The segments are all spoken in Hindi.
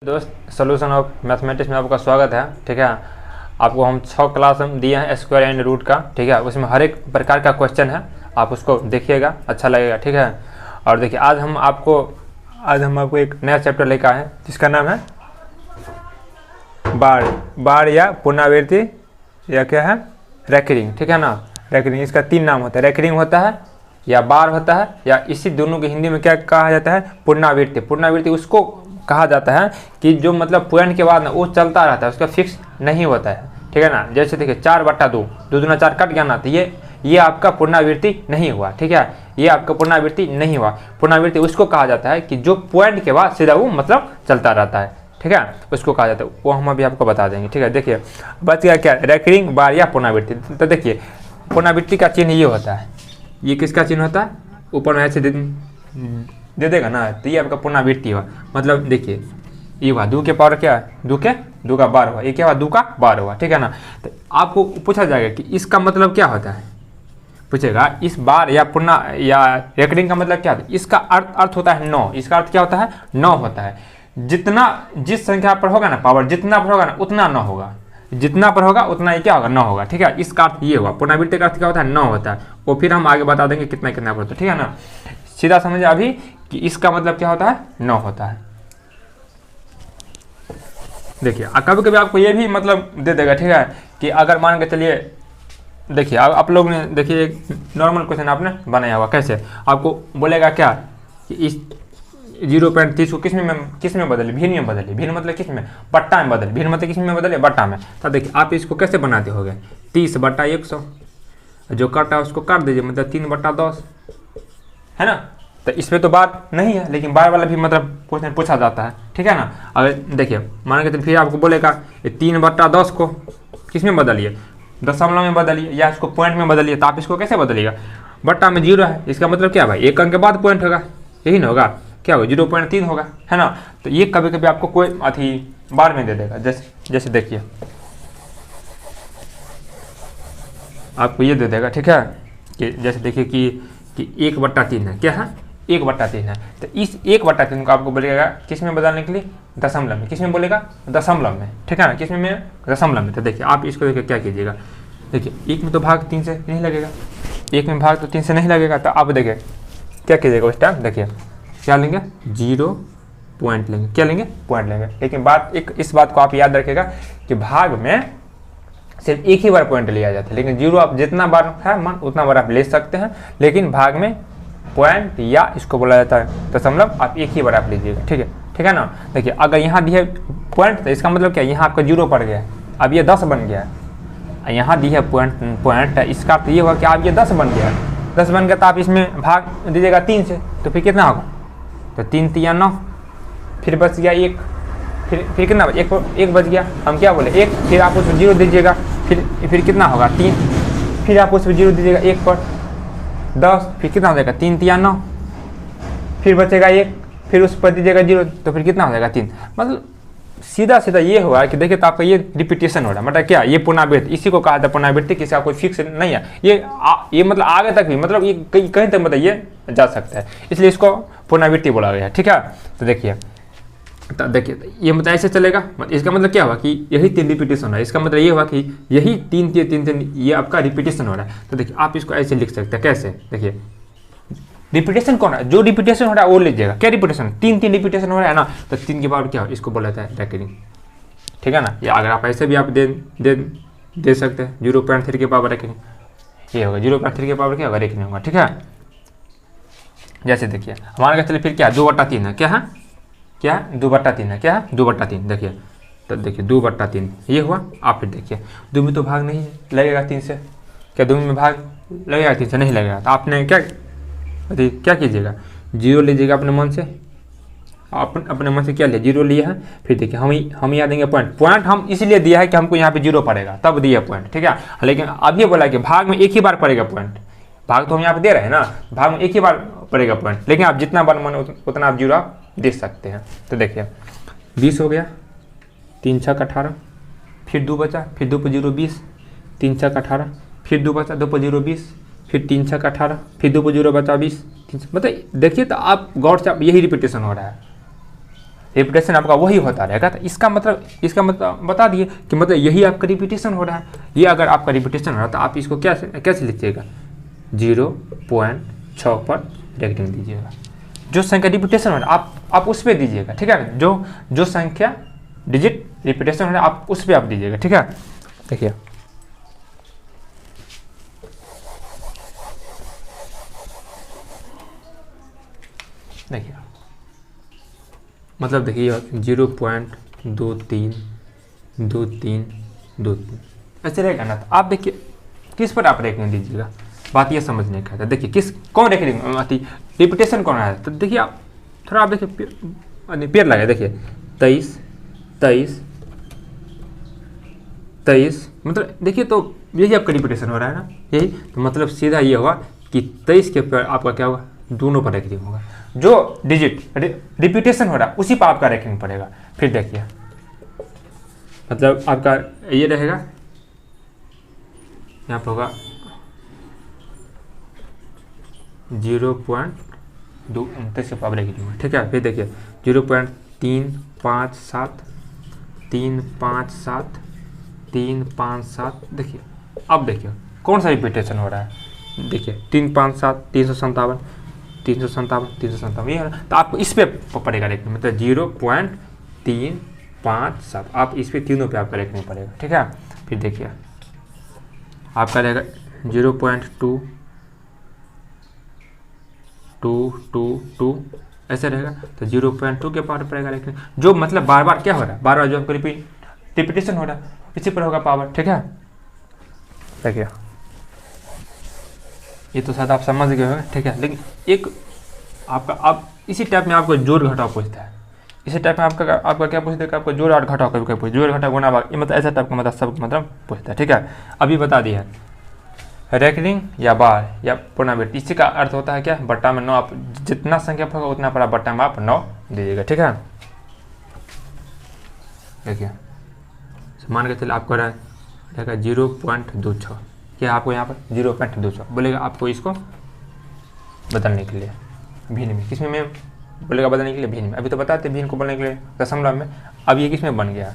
दोस्त सोल्यूशन ऑफ मैथमेटिक्स में आपका स्वागत है। ठीक है, आपको हम 6 क्लास हम दिए हैं स्क्वायर एंड रूट का। ठीक है, उसमें हर एक प्रकार का क्वेश्चन है, आप उसको देखिएगा, अच्छा लगेगा। ठीक है, और देखिए आज हम आपको एक नया चैप्टर लेकर आए हैं जिसका नाम है बार या पुनरावृत्ति या क्या है रेकरिंग। ठीक है ना, रेकरिंग, इसका 3 नाम होता है। रेकरिंग होता है या बार होता है या इसी दोनों के हिंदी में क्या कहा जाता है, पुनरावृत्ति। पुनरावृत्ति उसको कहा जाता है कि जो मतलब पॉइंट के बाद ना वो चलता रहता है, उसका फिक्स नहीं होता है। ठीक है ना, जैसे देखिए 4/2 2 दूना 4 कट गया ना, तो ये आपका पुनरावृत्ति नहीं हुआ। ठीक है, ये आपका पुनरावृत्ति नहीं हुआ। पुनरावृत्ति उसको कहा जाता है कि जो पॉइंट के बाद सीधा वो मतलब चलता रहता है। ठीक है, उसको कहा जाता है, वो हम अभी आपको बता देंगे। ठीक है, देखिए बच गया क्या, रेकरिंग, बार या पुनरावृत्ति। तो देखिए पुनरावृत्ति का चिन्ह ये होता है, ये किसका चिन्ह होता है, ऊपर में ऐसे दे देगा ना, तो ये आपका पुनरावृत्ति हुआ। मतलब देखिए ये हुआ 2 के पावर क्या है, 2 का बार हुआ, ये क्या हुआ 2 का बार हुआ। ठीक है ना, तो आपको पूछा जाएगा कि इसका मतलब क्या होता है, पूछेगा इस बार या रेकरिंग का मतलब क्या होता है। इसका अर्थ होता है 9। इसका अर्थ क्या होता है, 9 होता है। जिस संख्या पर होगा ना पावर, जितना पर होगा ना उतना 9 होगा, जितना पर होगा उतना ही क्या होगा 9 होगा। ठीक है, इसका अर्थ ये हुआ। पुनरावृत्ति का अर्थ क्या होता है, 9 होता है। वो फिर हम आगे बता देंगे कितना कितना पर होता है। ठीक है ना, सीधा समझिए अभी कि इसका मतलब क्या होता है, 9 होता है। देखिए कभी कभी आपको ये भी मतलब दे देगा। ठीक है, कि अगर मान के चलिए, देखिए आप लोग ने देखिए एक नॉर्मल क्वेश्चन आपने बनाया हुआ, कैसे आपको बोलेगा क्या कि इस 0.30 को किस में बदले, भिन्न में बदलिए। भिन्न मतलब किस में, बट्टा में बदले। भिन्न मतलब किस में बदले, बट्टा में। तो देखिए आप इसको कैसे बनाते होगे, 30/100, जो कटा है उसको काट दीजिए, मतलब 3/10 है ना। तो इसमें तो बार नहीं है, लेकिन बार वाला भी मतलब क्वेश्चन पूछा जाता है। ठीक है ना, अगर देखिए मान के तो फिर आपको बोलेगा 3/10 को किस में बदलिए, दशमलव में बदलिए या इसको पॉइंट में बदलिए। तो आप इसको कैसे बदलिएगा, बट्टा में 0 है, इसका मतलब क्या भाई 1 अंक के बाद पॉइंट होगा, यही ना होगा, क्या होगा 0.3 होगा, है ना। तो ये कभी कभी आपको कोई बार में दे देगा। जैसे देखिए आपको ये दे देगा। ठीक है, कि जैसे देखिए कि 1/3 है, क्या है 1/3 है। तो इस 1/3 को आपको बोलेगा किस में बदलने के लिए, दशमलव में। किस में बोलेगा, दशमलव में। ठीक है ना, किस में, दशमलव में। तो देखिए आप इसको देखिए क्या कीजिएगा, देखिए 1 में तो भाग 3 से नहीं लगेगा, 1 में भाग तो 3 से नहीं लगेगा। तो आप देखिए क्या कीजिएगा उस टाइम, देखिए क्या लेंगे, 0 पॉइंट लेंगे। क्या लेंगे, पॉइंट लेंगे। लेकिन इस बात को आप याद रखिएगा कि भाग में सिर्फ एक ही बार पॉइंट लिया जाता है, लेकिन 0 आप जितना बार है मन उतना बार आप ले सकते हैं। लेकिन भाग में पॉइंट या इसको बोला जाता है दशमलव, आप एक ही बार आप लीजिएगा। ठीक है ना। देखिए अगर यहाँ दिए पॉइंट तो इसका मतलब क्या, यहाँ आपका 0 पड़ गया है, अब ये 10 बन गया है। यहाँ दी है पॉइंट, इसका अर्थ ये हुआ कि आप ये 10 बन गया है। 10 बन गया तो आप इसमें भाग दीजिएगा 3 से, तो फिर कितना होगा, तो 3 3 9, फिर बच गया 1, फिर कितना, एक बच गया, हम क्या बोले 1, फिर आप उसमें 0 दीजिएगा, फिर कितना होगा 3, फिर आप उसमें 0 दीजिएगा 1 पर 10, फिर कितना हो जाएगा 3 3 9, फिर बचेगा 1, फिर उस पर दीजिएगा 0, तो फिर कितना हो जाएगा 3। मतलब सीधा ये हुआ कि देखिए तो आपका ये रिपीटेशन हो रहा है, मतलब क्या, ये पुनरावृत्ति, इसी को कहा जाता है पुनरावृत्ति। किसी का कोई फिक्स नहीं है, ये मतलब आगे तक भी, मतलब ये कहीं तक मतलब ये जा सकता है, इसलिए इसको पुनरावृत्ति बोला गया है। ठीक है, तो देखिए ये मतलब ऐसे चलेगा। इसका मतलब क्या हुआ कि यही 3 रिपीटेशन हो रहा है, इसका मतलब ये हुआ कि यही 3 ये आपका रिपीटेशन हो रहा है। तो देखिए आप इसको ऐसे लिख सकते हैं, कैसे, देखिए रिपीटेशन कौन है, जो रिपीटेशन हो रहा है वो लीजिएगा। क्या रिपीटेशन, 3 रिपीटेशन हो रहा है ना, तो 3 के पावर क्या हो, इसको बोला जाता है रेकरिंग। ठीक है ना, या अगर आप ऐसे भी आप दे सकते हैं 0.3 के पावर रेकरिंग, ये होगा 0.3 के पावर क्या होगा, रेकरिंग होगा। ठीक है, जैसे देखिए हमारे चलिए फिर क्या 2/3 है, क्या है 2/3 है, क्या है 2/3। देखिए तो देखिए 2/3 ये हुआ। आप फिर देखिए 2 में तो भाग नहीं लगेगा 3 से, क्या 2 में भाग लगेगा 3 से, नहीं लगेगा। तो आपने क्या कीजिएगा, 0 लीजिएगा अपने मन से, अपने मन से क्या लिया, 0 लिया है। फिर देखिए हम यहाँ देंगे पॉइंट हम इसलिए दिया है कि हमको यहाँ पे 0 पड़ेगा, तब दिया पॉइंट। ठीक है, लेकिन अब ये बोला कि भाग में एक ही बार पड़ेगा पॉइंट, भाग तो हम यहाँ पे दे रहे हैं ना, भाग में एक ही बार पड़ेगा पॉइंट, लेकिन आप जितना बार मन उतना आप 0 आप दे सकते हैं। तो देखिए 20 हो गया, 3 6 18, फिर 2 बचा, फिर 2 पर 0 20, 3 6 18, फिर 2 बचा, 2 पर 0 20, फिर 3 6 18, फिर 2 पर 0 बचा 20। मतलब देखिए तो आप गौर से यही रिपीटेशन हो रहा है, रिपीटेशन आपका वही होता रहेगा। तो इसका मतलब बता दिए कि मतलब यही आपका रिपीटेशन हो रहा है। ये अगर आपका रिपीटेशन हो रहा है तो आप इसको कैसे लिखिएगा, 0.6 पर रेटिंग दीजिएगा। जो संख्या रिपीटेशन हो रहा है आप उस पर दीजिएगा, ठीक है। जो संख्या डिजिट रिपीटेशन हो रहा है आप उस पर आप दीजिएगा, ठीक है। देखिए मतलब देखिए 0.232323 ऐसे रहेगा ना। तो आप देखिए किस पर आप रेटिंग दीजिएगा, बात ये समझने का है। देखिए कौन रेटिंग रिपीटेशन कौन है। तो देखिए आप थोड़ा आप देखिए पेड़ लगे, देखिए 23 मतलब देखिए, तो यही आपका रिपीटेशन हो रहा है ना, यही। तो मतलब सीधा ये होगा कि 23 के ऊपर आपका क्या होगा, दोनों पर रेटिंग होगा। जो डिजिट रिपीटेशन हो रहा है उसी पर आपका रेटिंग पड़ेगा। फिर देखिए मतलब आपका ये रहेगा, यहाँ पर होगा 0.29 के पावर रेटिंग होगा, ठीक है। फिर देखिए 0.357 देखिए। अब देखिए कौन सा रिपीटेशन हो रहा है, देखिए 357 357 ये है ना। तो आपको इस पे पड़ेगा रेटिंग, मतलब 0.357 आप इस पे तीनों पे आपका रेटिंग पड़ेगा, ठीक है। फिर देखिए आपका रहेगा 0.2222 ऐसे रहेगा। तो 0.2 के पावर पड़ेगा, लेकिन जो मतलब बार बार क्या हो रहा है, बार बार जो आपको रिपीटेशन हो रहा है इसी पर होगा पावर, ठीक है। देखिए ये तो शायद आप समझ गए होंगे, ठीक है। लेकिन एक आपका अब इसी टाइप में आपको जोड़ घटाव पूछता है, इसी टाइप में आपका क्या पूछता है कि आपको जोड़ और घटाव कभी कभी जोड़ घटाव गुणा भाग, ये मतलब ऐसा टाइप का मतलब सब मतलब पूछता है, ठीक है। अभी बता दिया रेकरिंग या बार या पुनरावृत्ति, इसी का अर्थ होता है क्या, बट्टा में 9 आप जितना संख्या होगा उतना पर बट्टा में आप 9 दीजिएगा, ठीक है। देखिए मान के चलिए आपको रहेगा 0.26, क्या आपको यहाँ पर 0.26 बोलेगा आपको इसको बदलने के लिए भिन्न में, किस में बोलेगा बदलने के लिए भिन्न में। अभी तो बताते भिन्न को बोलने के लिए दशमलव में, अब ये किस में बन गया,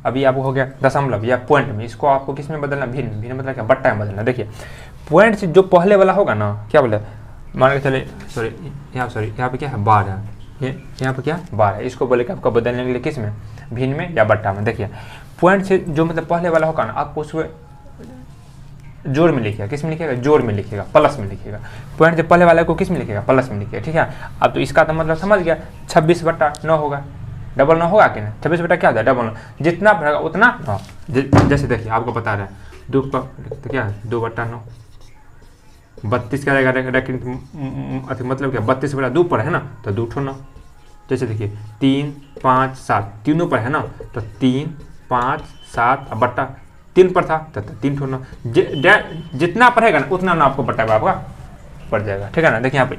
अभी आपको हो गया दशमलव या पॉइंट में, इसको आपको किस में बदलना, भिन्न मतलब क्या, बट्टा में बदलना। देखिए पॉइंट से जो पहले वाला होगा ना, क्या बोले मान के चले यहाँ पे क्या है, बार है, यहाँ पे क्या बार है, इसको बोलेगा आपको बदलने के लिए किस में, भिन्न में या बट्टा में। देखिए पॉइंट से जो मतलब पहले वाला होगा ना, आपको उसको जोड़ में लिखिएगा, किस में लिखिएगा, जोड़ में लिखिएगा, प्लस में लिखिएगा। पॉइंट से पहले वाले को किस में लिखिएगा, प्लस में लिखिएगा, ठीक है। अब तो इसका तो मतलब समझ गया, 26/9 होगा, डबल 9 होगा कि नहीं, 26 बटा क्या होता है, डबल 9, जितना बढ़ेगा उतना 9। जैसे देखिए आपको बता रहे हैं 2 तो क्या है 2/9 32 का रहेगा, मतलब क्या 32/2 पर है ना, तो 2 ठो 9। जैसे देखिए 3 5 7 तीनों पर है ना, तो 3 5 7 बट्टा 3 पर था तो 3 ठो 9, जितना पढ़ेगा ना उतना ना आपको बट्टा आपका पड़ जाएगा, ठीक है ना। देखिए यहाँ पे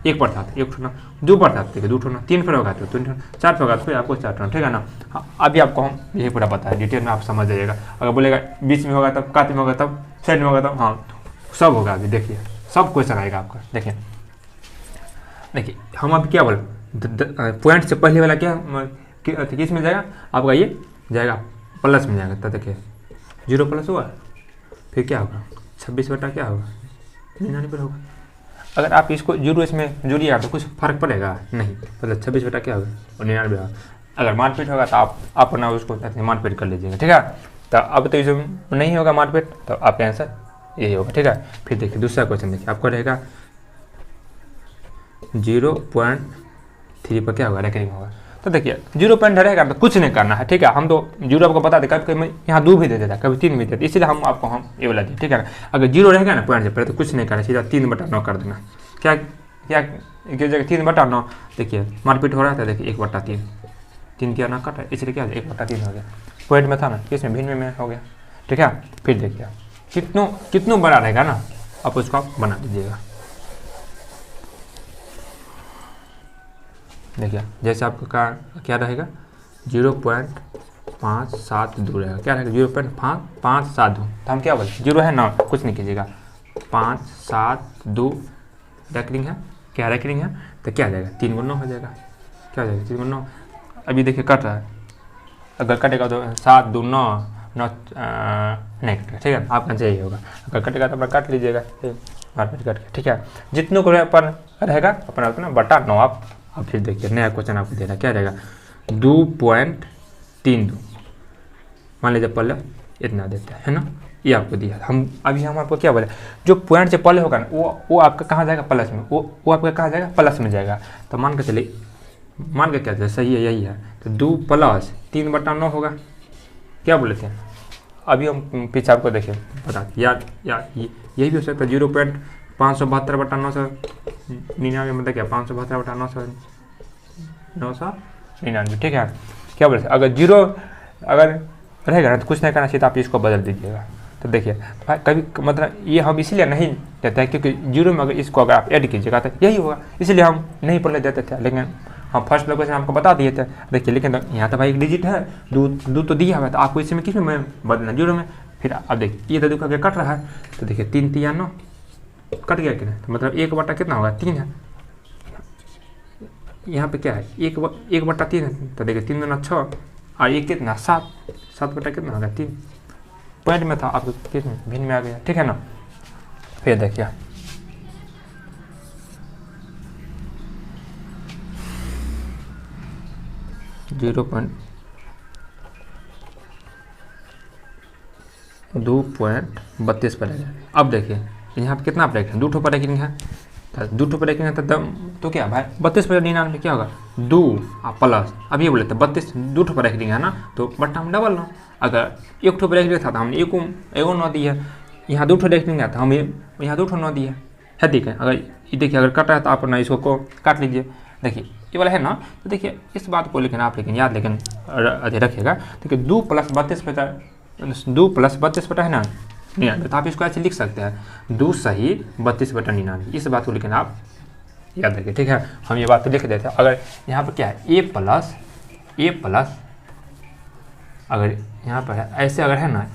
1 पर था 1 ठो 9, 2 पर था देखिए 2 ठो 9, 3 पर होगा तो 3 ठो, 4 पर होगा तो फिर आपको 4 ठो, ठीक है ना। अभी आपको हम यही पूरा पता है, डिटेल में आप समझ जाइएगा। अगर बोलेगा बीच में होगा तब, कात में होगा तब, साइड में होगा तब, हाँ सब होगा। अभी देखिए सब क्वेश्चन आएगा आपका। देखिए हम अभी क्या बोले, पॉइंट से पहले वाला क्या किस में जाएगा आपका, ये जाएगा प्लस में जाएगा। तो देखिए 0 प्लस हुआ, फिर क्या होगा 26 बटा क्या होगा 99 होगा। अगर आप इसको 0 इसमें जोड़िएगा तो कुछ फर्क पड़ेगा नहीं, मतलब 26 बटा क्या होगा और 99 होगा। अगर मारपीट होगा तो आप अपना उसको मारपीट कर लीजिएगा, ठीक है। तो अब तो जो नहीं होगा मारपीट तो आपका आंसर यही होगा, ठीक है। फिर देखिए दूसरा क्वेश्चन देखिए आपको रहेगा 0.3 पर क्या होगा, रेकरिंग होगा। तो देखिए 0 पॉइंट रहेगा तो कुछ नहीं करना है, ठीक है। हम तो 0 आपको बता दें, कभी यहाँ 2 भी दे देता, कभी 3 भी देता, इसलिए हम ये वाला दिए, ठीक है ना। अगर 0 रहेगा ना पॉइंट से पहले तो कुछ नहीं करना, सीधा 3/9 कर देना। क्या जगह 3/9, देखिए मारपीट हो रहा था, देखिए 1/3 3 क्या ना कटा, इसलिए क्या 1/3 हो गया। पॉइंट में था ना, इसमें भिन्न में हो गया, ठीक है। फिर देखिए कितनों बड़ा रहेगा ना, आप उसको आप बना दीजिएगा। देखिए जैसे आपका क्या रहेगा 0.572 रहेगा, क्या रहेगा 0.572। तो हम क्या बोलते 0 है ना, कुछ नहीं कीजिएगा, 572 रेकरिंग है, क्या रेकरिंग है, तो क्या जाएगा 3 × 9 हो जाएगा, क्या हो जाएगा 3 × 9। अभी देखिए कट रहा है, अगर कटेगा तो 7 2 9 9 नहीं कटेगा, ठीक है। आपका आंसर यही होगा, अगर कटेगा तो अपना काट लीजिएगा बार बार कट के, ठीक है। जितने को अपन रहेगा अपना उतना बटा 9। आप फिर देखिए नया क्वेश्चन आपको दे रहा है, क्या रहेगा 2.32, मान लीजिए पहले इतना देते हैं, है ना, ये आपको दिया। हम आपको क्या बोले, जो पॉइंट से पहले होगा ना वो आपका कहाँ जाएगा, प्लस में, वो आपका कहाँ जाएगा, प्लस में जाएगा। तो मान के चलिए, मान के क्या सही है, यही है, तो 2 + 3/9 होगा, क्या बोले थे अभी हम पीछे आपको देखिए बता याद यही भी हो सकता है 0.572/999, मतलब क्या 572/999, ठीक है। क्या बोले थे, अगर जीरो अगर रहेगा ना तो कुछ नहीं करना चाहिए, तो आप इसको बदल दीजिएगा। तो देखिए कभी मतलब ये हम इसीलिए नहीं देते हैं क्योंकि जीरो में अगर इसको अगर आप ऐड कीजिएगा तो यही होगा, इसलिए हम नहीं पहले देते थे। लेकिन हम फर्स्ट लोकेशन आपको बता दिए थे, देखिए। लेकिन यहाँ तो भाई एक डिजिट है, दो तो दिया हुआ है, तो आपको इसमें किस में बदलना, जीरो में। फिर अब देखिए ये तो देखो कट रहा है, तो देखिए 3 3 9 कट गया कि नहीं, तो मतलब 1/, कितना होगा 3 है। यहाँ पे क्या है 1/3 है, तो देखिए 3 2 9 6 और ये कितना 7 7/, कितना होगा 3। पॉइंट में था आपको किस में भिन्न में आ गया, ठीक है ना। फिर देखिए 2.32 पड़ेगा। अब देखिए यहाँ पे कितना ब्रेक है, 2 ठो ब्रेकिंग है, तो 2 ठो ब्रेकिंग है तो क्या भाई 32/99 क्या होगा 2 प्लस, अब ये बोले थे 32 2 ठो ब्रेकिंग है ना, तो बट्टा में डबल 9। अगर 1 ठो ब्रेकिंग था तो हमने एगो 9 दी है, यहाँ 2 ठो ब्रेकिंग है तो हम यहाँ 2 ठो 9 दी है, ठीक है। अगर ये देखिए अगर कट रहा है तो आप ना इसको काट लीजिए। देखिए ये वाला है ना, तो देखिए इस बात को लेकिन आप याद रखिएगा। देखिए 2 + 32 है ना 99, तो आप इसको ऐसे लिख सकते हैं 2 सही 32/99, इस बात को लेकिन आप याद रखिए, ठीक है। हम ये बात तो लिख देते हैं। अगर यहाँ पर क्या है a प्लस अगर यहाँ पर है ऐसे अगर है ना,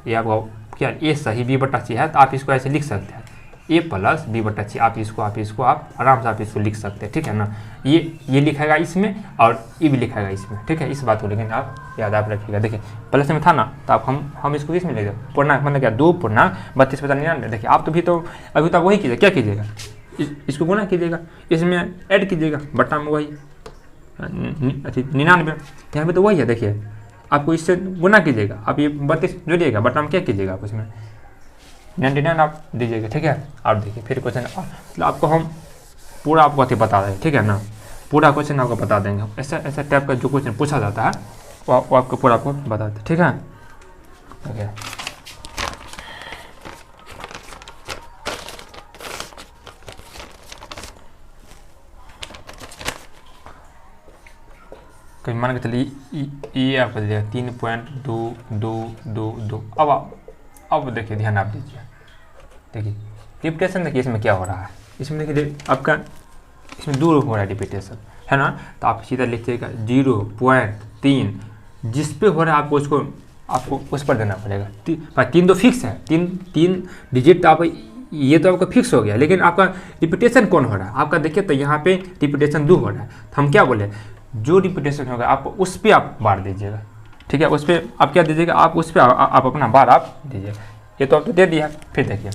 ये आपको क्या a सही b/c है, तो आप इसको ऐसे लिख सकते हैं a + b/c। आप इसको आराम से आप इसको लिख सकते हैं, ठीक है ना। ये लिखेगा इसमें और ये भी लिखेगा इसमें, ठीक है। इस बात को लेकिन आप याद रखिएगा। देखिए प्लस में था ना, तो आप हम इसको किस में ले जाए पूर्णांक, मतलब क्या 2.32/99। देखिए आप तो अभी तक वही कीजिए, क्या कीजिएगा इसको गुना कीजिएगा, इसमें ऐड कीजिएगा, बट्टा में वही 99, यहाँ पे तो वही है। देखिए आपको इससे गुना कीजिएगा, आप ये 32 जोड़िएगा, बट्टा में क्या कीजिएगा आप उसमें 99 आप दीजिएगा, ठीक है। आप देखिए फिर क्वेश्चन मतलब आपको हम पूरा आपको अति बता दें, ठीक है ना, पूरा क्वेश्चन आपको बता देंगे। ऐसा टाइप का जो क्वेश्चन पूछा जाता है वो आपको पूरा आपको बता दें, ठीक है। ओके कभी मान के चलिए ये आपको दिया 3.2222। अब देखिए ध्यान आप दीजिए, देखिए रिपीटेशन देखिए इसमें क्या हो रहा है, इसमें देखिए आपका इसमें 2 हो रहा है रिपीटेशन, है ना। तो आप सीधा लिखिएगा 0.3 जिस पे हो रहा है आपको उस पर देना पड़ेगा। 3 तो फिक्स है, 3 डिजिट आप ये तो आपका फिक्स हो गया, लेकिन आपका रिपीटेशन कौन हो रहा है आपका, देखिए तो यहाँ पे रिपीटेशन 2 हो रहा है। तो हम क्या बोले, जो रिपीटेशन होगा आप उस पर आप बार दीजिएगा, ठीक है। उस पर आप क्या दीजिएगा, आप उस पर आप अपना बार आप दीजिएगा। ये तो आप तो दे दिया, फिर देखिए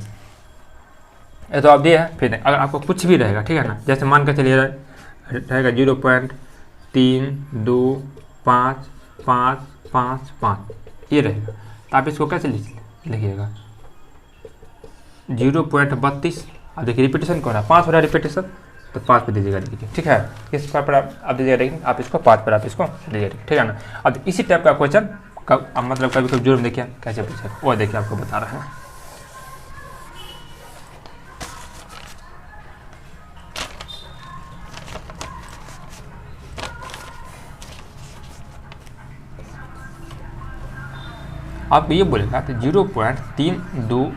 ये तो आप दिए हैं, फिर अगर आपको कुछ भी रहेगा, ठीक है ना, जैसे मान कर चलिए रहेगा 0.32555 ये रहेगा, तो आप इसको कैसे लिखिएगा 0.32। अब देखिए रिपीटेशन कौन है 5 हो रहा है रिपीटेशन, तो 5 पे दीजिएगा, देखिए ठीक है। किस पर आप दीजिएगा, लेकिन आप इसको 5 पर आप इसको दीजिएगा, ठीक है ना। अब इसी टाइप का क्वेश्चन मतलब कभी जोड़ में देखिए कैसे पूछे, वो देखिए आपको बता रहा है। आपको ये बोलेगा तो 0.32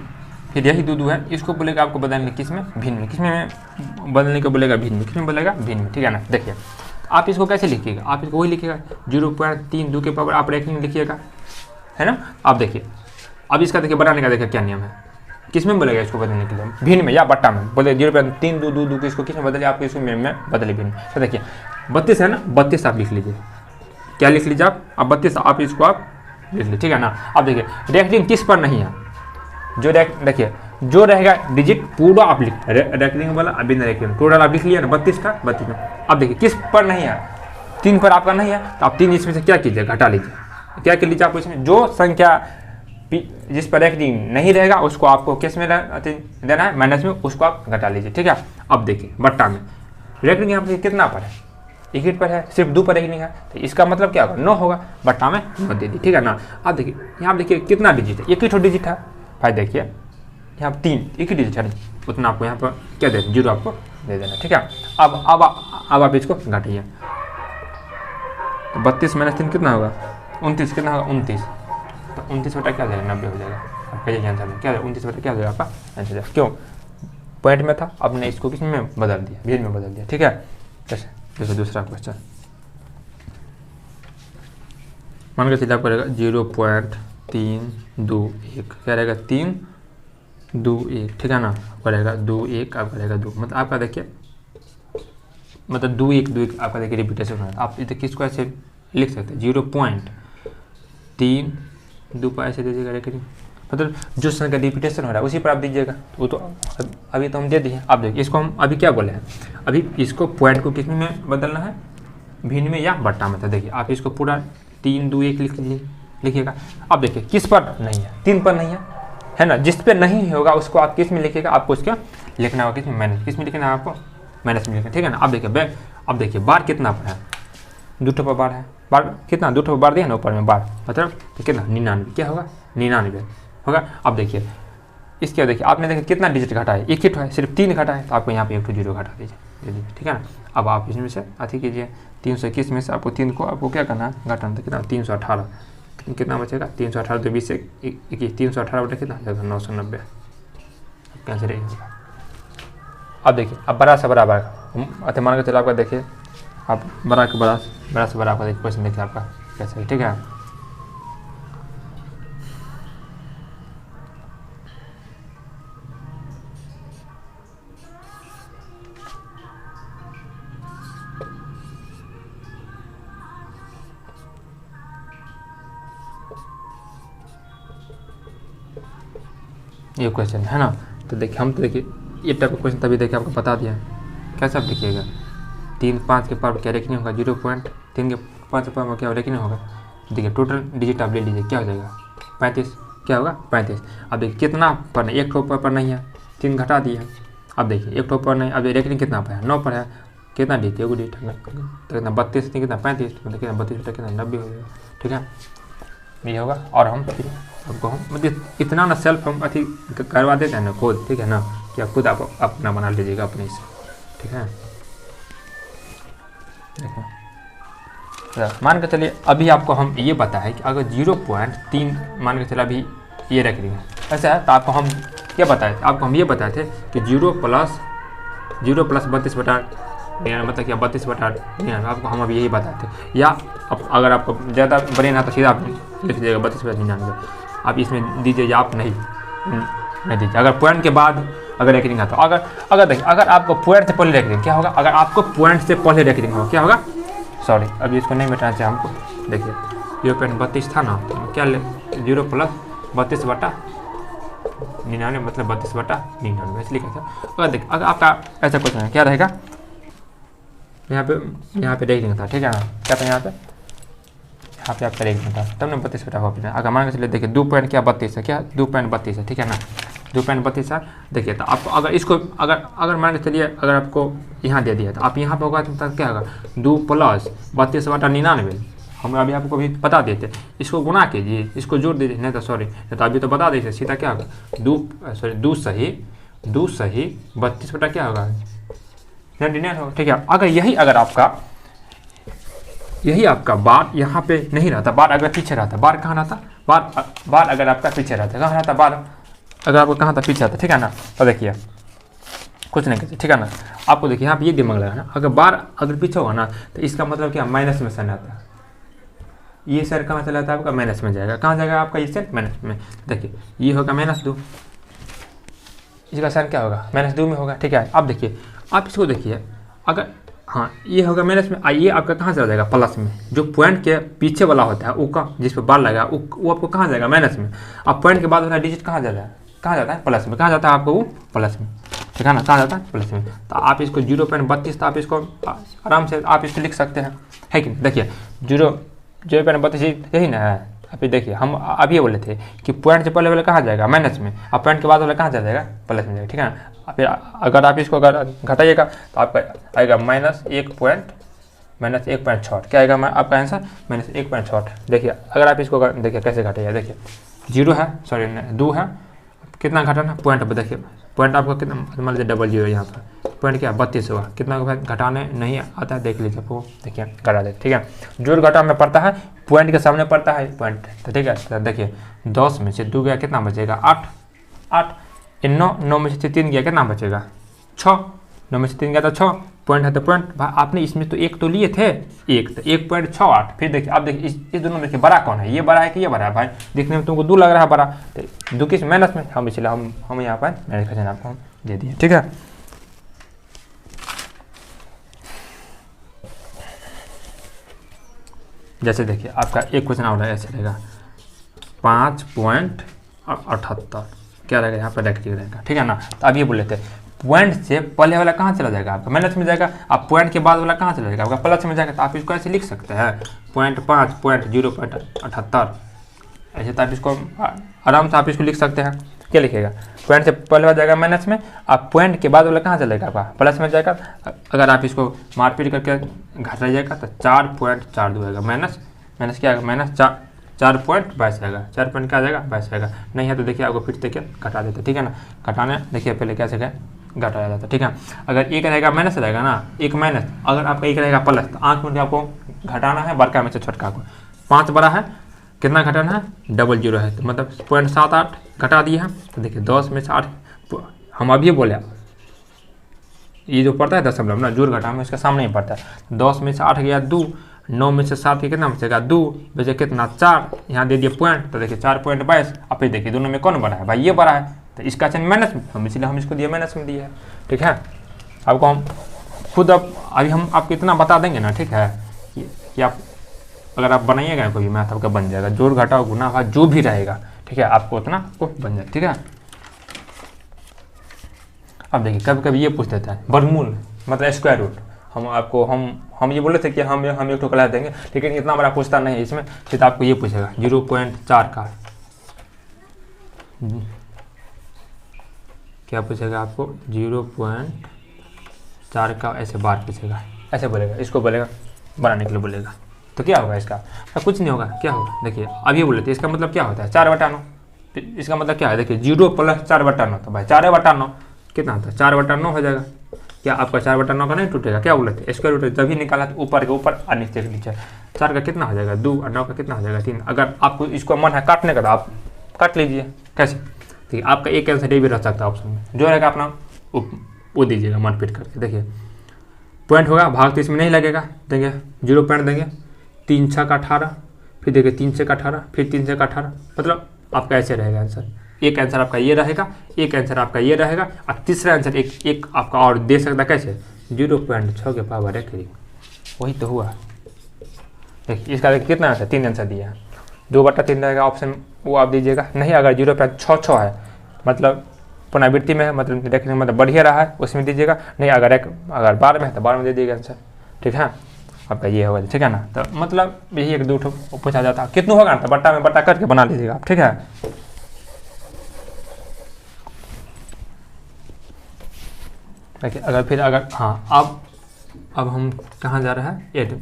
फिर यही 2 है, इसको बोलेगा आपको बदलने किस में भिन्न में, किस में बदलने को बोलेगा भिन्न में, किस में बोलेगा भिन्न में, ठीक है ना। देखिए आप इसको कैसे लिखिएगा, आप इसको वही लिखिएगा 0.32 के पावर आप रैंकिंग लिखिएगा, है ना। आप देखिए अब इसका देखिए बनाने का देखिए क्या नियम है, किस में बोलेगा इसको बदलने के लिए भिन्न में या बट्टा में, बोले 0.3222 को इसको किस में बदले, आपको इसको में बदले भिन्न। तो देखिए 32 है ना, 32 आप लिख लीजिए। क्या लिख लीजिए आप 32 आप इसको आप लिख लीजिए, ठीक है ना। अब देखिए रैंकिंग किस पर नहीं है, जो देखिए जो रहेगा डिजिट पूरा आप लिख रैंकिंग वाला अभी रैंकिंग टोटल आप लिख लिया ना 32 का 32 में। अब देखिए किस पर नहीं है, 3 पर आपका नहीं है, तो आप 3 इसमें से क्या कीजिए, घटा लीजिए। क्या कर लीजिए आप इसमें जो संख्या जिस पर रैंकिंग नहीं रहेगा उसको आपको किस में देना है, माइनस में, उसको आप घटा लीजिए, ठीक है। अब देखिए बट्टा में रैंकिंग यहाँ पर कितना पर है, 1 पर है, सिर्फ 2 पर रैंकिंग है, तो इसका मतलब क्या होगा 9 होगा, बट्टा में 9 दे दी, ठीक है ना। अब देखिए यहाँ देखिए कितना डिजिट है, 1 ही डिजिट है भाई। देखिए यहाँ 3 1 ही डिजिट है, उतना आपको यहाँ पर क्या दे 0 आपको दे देना, ठीक है। अब आप इसको घटाइए, तो 32 - 3 कितना होगा 29, कितना होगा 29, तो 29 बटा क्या हो जाएगा 90 हो जाएगा। आपका ये आंसर में क्या है 29 बटा क्या हो जाएगा आपका आंसर, क्यों पॉइंट में था, अब ने इसको किस में बदल दिया, भीड़ में बदल दिया, ठीक है। जैसे देखो दूसरा क्वेश्चन मान के चलिए आपका रहेगा 0.321, क्या रहेगा 321, ठीक है ना। आपका रहेगा 21, आपका रहेगा 2, मतलब आपका देखिए मतलब 2 आपका देखिए रिपीटेशन है। आप देखिए किसको ऐसे लिख सकते हैं 0.32 पर ऐसे दीजिएगा, लेकिन मतलब जो संख्या रिपीटेशन हो रहा है उसी पर आप दीजिएगा, वो तो अभी तो हम दे दिए। आप देखिए इसको हम अभी क्या बोले हैं, अभी इसको पॉइंट को किस में बदलना है, भिन्न में या बट्टा में। तो देखिए आप इसको पूरा 321 लिखिएगा। अब देखिए किस पर नहीं है, 3 पर नहीं है ना, जिस पे नहीं होगा उसको आप किस में लिखिएगा, आपको उसका लिखना होगा किस में, माइनस, किस में लिखना है आपको माइनस में लिखना, ठीक है ना। अब देखिए बार कितना पर है, 2 पर बार है, बार कितना 2 पर बार दिया ना ऊपर में बार, मतलब तो कितना 99, क्या होगा 99 होगा। अब देखिए इसके देखिए आपने देखिए कितना डिजिट घटा है, 1 ही है, सिर्फ 3 घटा है, तो आपको यहाँ पे 1 0 घटा दीजिए, ठीक है ना। अब आप इसमें से अति कीजिए 321 में से आपको 3 को आपको क्या करना है घटाना, तो कितना 318, कितना बचेगा 318, तो 20 से 21, 318 बटे कितना जाएगा 990, कैंसिल ही होगा। अब देखिए अब बड़ा से बड़ा बार अति मान के चलो आपका देखिए आप बड़ा से बड़ा आपका देखिए क्वेश्चन देखिए आपका कैसे, ठीक है। ये क्वेश्चन है ना, तो देखिए हम तो देखिए ये टाइप का क्वेश्चन तभी देखिए आपको बता दिया कैसे आप देखिएगा। 3 5 के पावर क्या रेखनी होगा, 0.3 के 5 के पावर क्या रेखनी होगा। देखिए टोटल डिजिट आप ले लीजिए, क्या हो जाएगा 35, क्या होगा 35। अब देखिए कितना पर नहीं, 1 पर नहीं है, 3 घटा दिया। अब देखिए 1 पर नहीं, अब रेखनी कितना पर है 9 पर है, कितना डिजिट एगो डिजिट है तो कितना 32 कितना 35, मतलब कितना 32 कितना 90 हो जाएगा, ठीक है ये होगा। और हम फिर आपको हम मतलब इतना ना सेल्फ हम अथी करवा देते हैं ना खुद, ठीक है ना, कि आप खुद आप अपना बना लीजिएगा अपने से, ठीक है। देखो मान के चलिए अभी आपको हम ये बताएं कि अगर 0.3 मान के चलिए अभी ये रख देंगे ऐसा है, तो आपको हम क्या बताए थे, आपको हम ये बताए थे कि 0 + 32 बटा 99, मतलब क्या 32 बटा 99, आपको हम अभी यही बताए थे। या अब अगर आपको ज़्यादा ब्रेन है तो सीधा आप लिख दीजिएगा 32 बटा 99, आप इसमें दीजिए या आप नहीं दीजिए। अगर पॉइंट के बाद अगर रैंकिंग आता, अगर देखिए अगर आपको पॉइंट से पहले रैंकिंग क्या होगा, अगर आपको पॉइंट से पहले रैंकिंग होगा क्या होगा, सॉरी अभी इसको नहीं मिटाना चाहिए हमको। देखिए 0.32 था ना, तो क्या 0 + 32 बटा 99 मतलब 32 बटा 99 इसलिए कहते हैं। अगर देखिए अगर आपका ऐसा क्वेश्चन है क्या रहेगा, यहाँ पे रैंकिंग था, ठीक है ना, क्या था यहाँ पे आपका रैंकिंग था, तब ना 32 बटा हो। अगर मान के चलिए देखिए 2.32 है, क्या 2.32 है, ठीक है ना 2.32 है। देखिए तो आपको अगर इसको अगर मान के चलिए अगर आपको यहाँ दे दिया तो आप यहाँ पे होगा तो क्या होगा 2 + 32 बटा 99, हम अभी आपको भी बता देते, इसको गुना कीजिए, इसको जोड़ दीजिए, नहीं तो सॉरी तो अभी तो बता दीजिए सीधा क्या होगा 2 सही 32 बटा क्या होगा 99 होगा, ठीक है। अगर यही आपका बार यहाँ पे नहीं रहता, बार अगर पीछे रहता, बार कहाँ रहता, बार अगर आपका पीछे रहता, कहाँ रहता बार, अगर आपको कहाँ था पीछे रहता, ठीक है ना। तो देखिए कुछ नहीं कीजिए, ठीक है ना। आपको देखिए यहाँ पे ये दिमाग लगाना, अगर बार अगर पीछे होगा ना तो इसका मतलब क्या माइनस में साइन आता है, ये सर कहाँ चला जाता है आपका माइनस में जाएगा, कहाँ जाएगा आपका ये सर माइनस में। देखिए ये होगा -2, इसका साइन क्या होगा -2 में होगा, ठीक है। अब देखिए आप इसको देखिए अगर हाँ ये होगा माइनस में, ये आपका कहाँ चला जाएगा प्लस में। जो पॉइंट के पीछे वाला होता है वो का जिस पर बार लगा वो आपको कहाँ जाएगा माइनस में। अब पॉइंट के बाद वाला डिजिट कहाँ जाता है, कहाँ जाता है प्लस में, कहाँ जाता है आपको वो प्लस में, ठीक है ना, कहाँ जाता है प्लस में। तो आप इसको 0.32 तो आप इसको आराम से आप इसको लिख सकते हैं, है कि नहीं। देखिए 0.32 यही ना है। अभी देखिए हम अभी बोले थे कि पॉइंट से पहले वाला कहाँ जाएगा माइनस में, अब पॉइंट के बाद वाला कहाँ जाएगा प्लस में जाएगा, ठीक है ना। फिर अगर आप इसको अगर घटाइएगा तो आपका आएगा -1.6, क्या आएगा आपका आंसर -1.6। देखिए अगर आप इसको देखिए कैसे घटाइए, देखिए 0 है, सॉरी 2 है, कितना घटाना पॉइंट, अब देखिए पॉइंट आपका कितना, मान लीजिए 00 यहाँ पर पॉइंट क्या 32 हुआ, कितना घटाने नहीं आता है देख लीजिए आपको, देखिए घटा दे, ठीक है। जोड़ घटा में पड़ता है पॉइंट के सामने पड़ता है पॉइंट, तो ठीक है। तो देखिए 10 में से 2 गया कितना बचेगा 8, 9 में से 3 गया कितना बचेगा 6, 9 में से 3 गया तो 6, पॉइंट है तो पॉइंट, भाई आपने इसमें तो एक तो लिए थे, एक तो 1.68। फिर देखिए अब देखिए इस दोनों में देखिए बड़ा कौन है, ये बड़ा है कि ये बड़ा है, भाई देखने में तुमको 2 लग रहा है बड़ा, तो 2 किस माइनस में, हम इसलिए हम यहाँ पर माइनस का आपको हम दे दिए, ठीक है। जैसे देखिए आपका एक क्वेश्चन और ऐसे रहेगा 5.78, क्या रहेगा यहाँ पर नेगेटिव रहेगा, ठीक है ना। तो अब ये बोले थे पॉइंट से पहले वाला कहाँ चला जाएगा आपका माइनस में जाएगा, अब पॉइंट के बाद वाला कहाँ चला जाएगा आपका प्लस में जाएगा। तो आप इसको ऐसे लिख सकते हैं 0.78, ऐसे तो आप इसको आराम से आप इसको लिख सकते हैं। क्या लिखेगा, पॉइंट से पहले वाला जाएगा माइनस में, अब पॉइंट के बाद वाला कहाँ चलेगा आपका प्लस में जाएगा। अगर आप इसको मारपीट करके घटा जाएगा तो 4.42 आएगा, माइनस क्या आएगा -4.22 आएगा, 4 पॉइंट क्या आ जाएगा 22 आएगा। नहीं है तो देखिए आपको फिर देखिए घटा देते, ठीक है ना। घटाने देखिए पहले कैसे घटाया जाता है, ठीक है। अगर एक रहेगा माइनस रहेगा ना, एक माइनस, अगर आपका एक रहेगा प्लस, तो आँख में आपको घटाना है बड़का में से छोटका को। 5 बड़ा है, कितना घटाना है 00 है, तो मतलब 0.78 घटा दिया है। तो देखिए 10 में से 8, हम अभी बोले ये जो पड़ता है दशमलव ना, जोड़ घटा में इसका सामने ही पड़ता है। 10 में से 8 गया 2, 9 में से 7 के कितना बचेगा 2, बचे कितना 4, यहाँ दे दिए पॉइंट, तो देखिए 4.22। अब फिर देखिए दोनों में कौन बड़ा है, भाई ये बड़ा है, तो इसका चिन्ह माइनस में, हम इसलिए हम इसको दिए माइनस में दिए है, ठीक है। आपको हम खुद अब अभी हम आपको इतना बता देंगे ना, ठीक है, कि आप अगर आप बनाइएगा कोई मैथ आपका बन जाएगा, जोड़ घटाओ गुना भाग जो भी रहेगा, ठीक है, आपको उतना आपको बन जाए, ठीक है। अब देखिए कभी कभी ये पूछ देता है वर्गमूल मतलब स्क्वायर रूट, हम आपको हम ये बोले थे कि हम एक तो क्लास देंगे, लेकिन इतना बड़ा पूछता नहीं है इसमें। फिर आपको ये पूछेगा 0.4 का क्या पूछेगा आपको 0.4 का ऐसे बार पूछेगा, ऐसे बोलेगा, इसको बोलेगा बनाने के लिए बोलेगा, तो क्या होगा इसका कुछ नहीं होगा, क्या होगा देखिए अब ये बोले थे इसका मतलब क्या होता है 4/9। इसका मतलब क्या है देखिए 0 + 4/9, तो भाई 4/9 कितना होता है 4/9 हो जाएगा। क्या आपका 4/9 का नहीं टूटेगा, क्या बोले थे स्क्वायर रूट जब भी निकाला तो ऊपर के ऊपर और नीचे के नीचे। 4 का कितना हो जाएगा 2 और 9 का कितना हो जाएगा 3। अगर आपको इसको मन है काटने का तो आप काट लीजिए, कैसे ठीक है। आपका एक आंसर ये भी रह सकता है ऑप्शन में, जो रहेगा अपना वो दीजिएगा मारपीट करके। देखिए पॉइंट होगा भाग तो इसमें नहीं लगेगा, देंगे 0 पॉइंट देंगे, 3 6 का 18, फिर देखिए 3 6 का 18, फिर 3 6 का 18, मतलब आपका ऐसे रहेगा आंसर। एक आंसर आपका ये रहेगा, एक आंसर आपका ये रहेगा, और तीसरा आंसर एक आपका और दे सकता कैसे 0.6 के पावर 1। वही तो हुआ। देखिए इसका देखिए कितना आंसर 3 आंसर दिया है, 2/3 रहेगा ऑप्शन वो आप दीजिएगा। नहीं अगर 0.66 है मतलब पुनरावृत्ति में है, मतलब देखने में मतलब बढ़िया रहा है उसमें दीजिएगा। नहीं अगर बार में है तो बार में दे दीजिएगा आंसर, ठीक है। आपका ये होगा, ठीक है ना। तो मतलब यही 1 2 पूछा जाता है, कितना होगा ना तो बट्टा में बट्टा करके बना लीजिएगा आप, ठीक है। देखिए अगर हाँ अब हम कहाँ जा रहा है 8,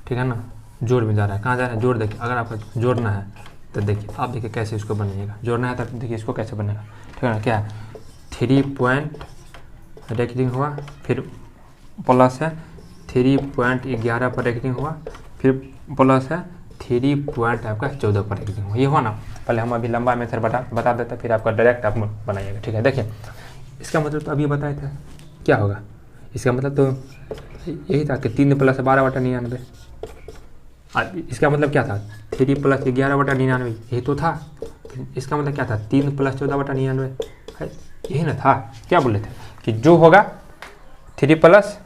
ठीक है ना, जोड़ में जा रहा है। कहाँ जा रहा है जोड़। देखिए अगर आपको जोड़ना है तो देखिए आप देखिए कैसे इसको बनाइएगा, जोड़ना है तब देखिए इसको कैसे बनेगा, ठीक है ना। क्या है 3 पॉइंट रेकरिंग हुआ, फिर प्लस है 3.11 पर रेकरिंग हुआ, फिर प्लस है 3 आपका 14 पर रेकरिंग हुआ। ये हुआ ना, पहले हम अभी लंबा मेथड बता देते फिर आपका डायरेक्ट आप बनाइएगा, ठीक है। देखिए इसका मतलब तो अभी बताए थे क्या होगा, इसका मतलब तो यही था कि 3 + 12/99। इसका मतलब क्या था 3 + 11/99, यही तो था। इसका मतलब क्या था 3 + 14/99, यही ना था। क्या बोले थे कि जो होगा 3 +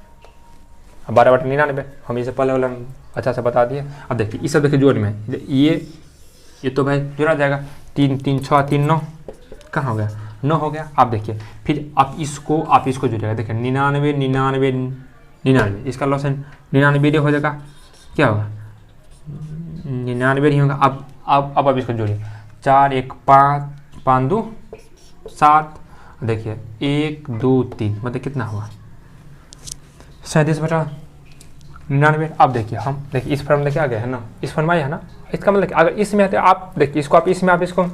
12/99 हम इसे पहले वाला अच्छा से बता दिए। अब देखिए इस सब देखिए जोड़ में ये तो भाई जोड़ा जाएगा, 3 3 6 3 9 कहाँ हो गया 9 हो गया। आप देखिए फिर आप इसको जोड़िएगा, देखिए 99 99 99 इसका लॉस 99 हो जाएगा, क्या होगा 99 नहीं होगा। अब आप इसको जोड़िए 4 1 5 5 2 7, देखिए 1 2 3 मतलब कितना हुआ 37/99। अब देखिए हम देखिए इस फॉर्म देखिए आ गया है ना, इस फॉर्म में आया है ना, इसका मतलब अगर इसमें आते आप देखिए इसको आप इसमें आप इसको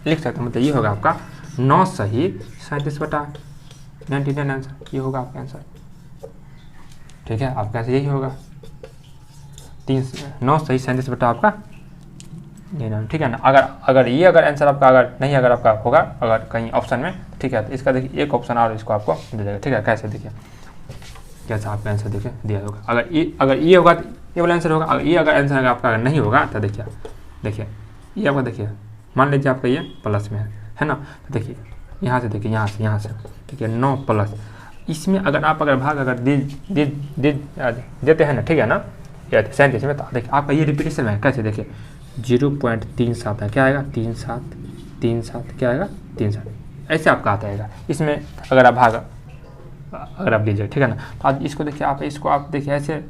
लिख सकते हैं, मतलब ये होगा आपका 9 सही 37/99 आंसर, ये होगा आपका आंसर। ठीक है, आपका आंसर यही होगा 9 सही 37 बटा आपका 99। ठीक है ना। अगर ये आंसर आपका अगर आपका होगा अगर कहीं ऑप्शन में, ठीक है, तो इसका देखिए एक ऑप्शन और इसको आपको दे देगा। ठीक है, कैसे देखिए कैसा आपका आंसर देखिए दिया होगा। अगर ये होगा तो ये वाला आंसर होगा, अगर आंसर आपका नहीं होगा तो देखिए ये आपका देखिए मान लीजिए आपका ये प्लस में है ना, तो देखिए यहाँ से देखिए यहाँ से देखिए 9 प्लस इसमें अगर भाग देते हैं ना, ठीक है ना, या 37 में, तो देखिए आपका ये रिपीटेशन है। कैसे देखिए 0.37 है, क्या आएगा 37 क्या आएगा 37, ऐसे आपका आता है इसमें अगर आप लीजिए। ठीक है ना। तो आज इसको देखिए आप देखिए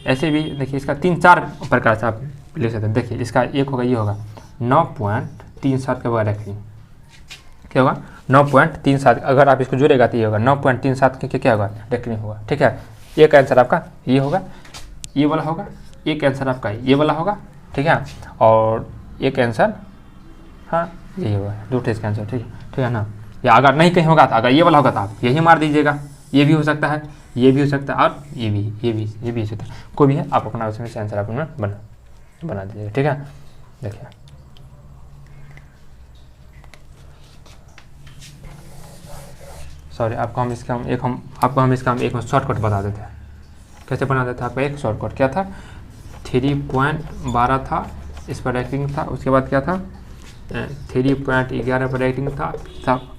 ऐसे भी देखिए इसका 3-4 प्रकार से आप ले सकते हैं। देखिए इसका एक होगा ये होगा 9.37 के बाद रखिए क्या होगा 9.37, अगर आप इसको जोड़ेगा तो ये होगा 9.37 के क्या होगा रेकरिंग होगा। ठीक है, एक आंसर आपका ये होगा, ये वाला होगा, एक आंसर आपका ये वाला होगा। ठीक है, और एक आंसर हाँ यही होगा, दूसरे इसका आंसर। ठीक है ना। या अगर नहीं कहीं होगा तो अगर ये वाला होगा तो आप यही मार दीजिएगा, ये भी हो सकता है, ये भी हो सकता है, और ये भी हो सकता है, कोई भी है आप अपना उसमें से आंसर अपना बना दीजिएगा। ठीक है, देखिए सॉरी आपको हम इसका एक शॉर्टकट बता देते हैं। कैसे बना देते हैं आपका एक शॉर्टकट क्या था, 3.12 था, इस पर रेटिंग था, उसके बाद क्या था 3.11 पर रेटिंग था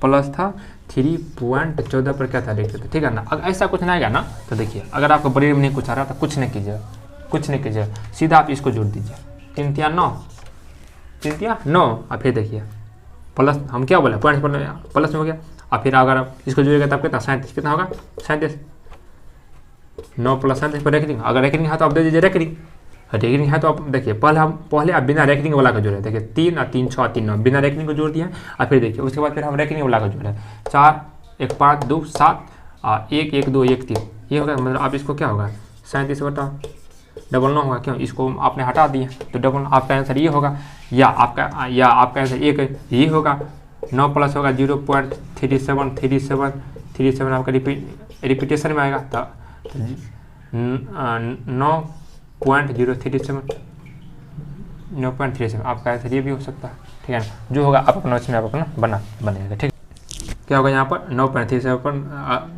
प्लस था 3.14 पर क्या था रेटिंग था। ठीक है ना। अगर ऐसा कुछ नहीं आएगा ना तो देखिए अगर आपको ब्रेन में नहीं कुछ आ रहा तो कुछ नहीं कीजिए, सीधा आप इसको जोड़ दीजिए 3 3 9 और फिर देखिए प्लस हम क्या बोले पॉइंट प्लस में हो गया, और फिर अगर आप इसको जोड़ेगा तब कितना 37 कितना होगा 37, 9 + 37 पर रेकरिंग, अगर रेकरिंग है तो आप दे दीजिए रेकरिंग है तो आप देखिए पहले आप बिना रेकरिंग वाला का जोड़े, देखिए 3 और 3 6 3 9 बिना रेकरिंग को जोड़ दिया, और फिर देखिए उसके बाद फिर हम रेकरिंग वाला का जोड़े 4 1 5 2 7 और 1 1 2 1 3, ये होगा मतलब आप इसको क्या होगा 37/99 होगा। क्यों इसको आपने हटा दिया तो डबल आपका आंसर ये होगा, या आपका आंसर एक ये होगा 9 प्लस होगा 0.37 आपका रिपीटेशन में आएगा तो 9.37 आपका आंसर ये भी हो सकता है। ठीक है ना, जो होगा आप अपना उसमें आप अपना बनेगा। ठीक क्या होगा यहाँ पर 9.37 पर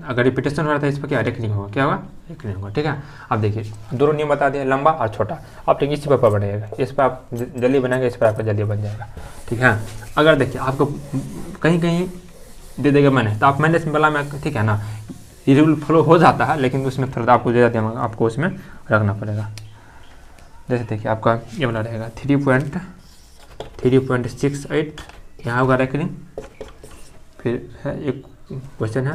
अगर रिपीटेशन हो रहा था इस पर क्या रेकरिंग होगा, क्या होगा रेकरिंग होगा। ठीक है, अब देखिए दोनों नियम बता दिए, लंबा और छोटा। आप ठीक इसी पर बनेगा, इस पर आप जल्दी बनाएंगे, इस पर आपका जल्दी बन जाएगा। ठीक है, अगर देखिए आपको कहीं दे देगा मैंने तो आप मैंने इसमें वाला में ठीक है ना ये रूल फॉलो हो जाता है, लेकिन उसमें थोड़ा आपको ज़्यादा दिमाग आपको उसमें रखना पड़ेगा। जैसे देखिए आपका ये वाला रहेगा 3.68 यहाँ होगा रेकरिंग, फिर है एक क्वेश्चन है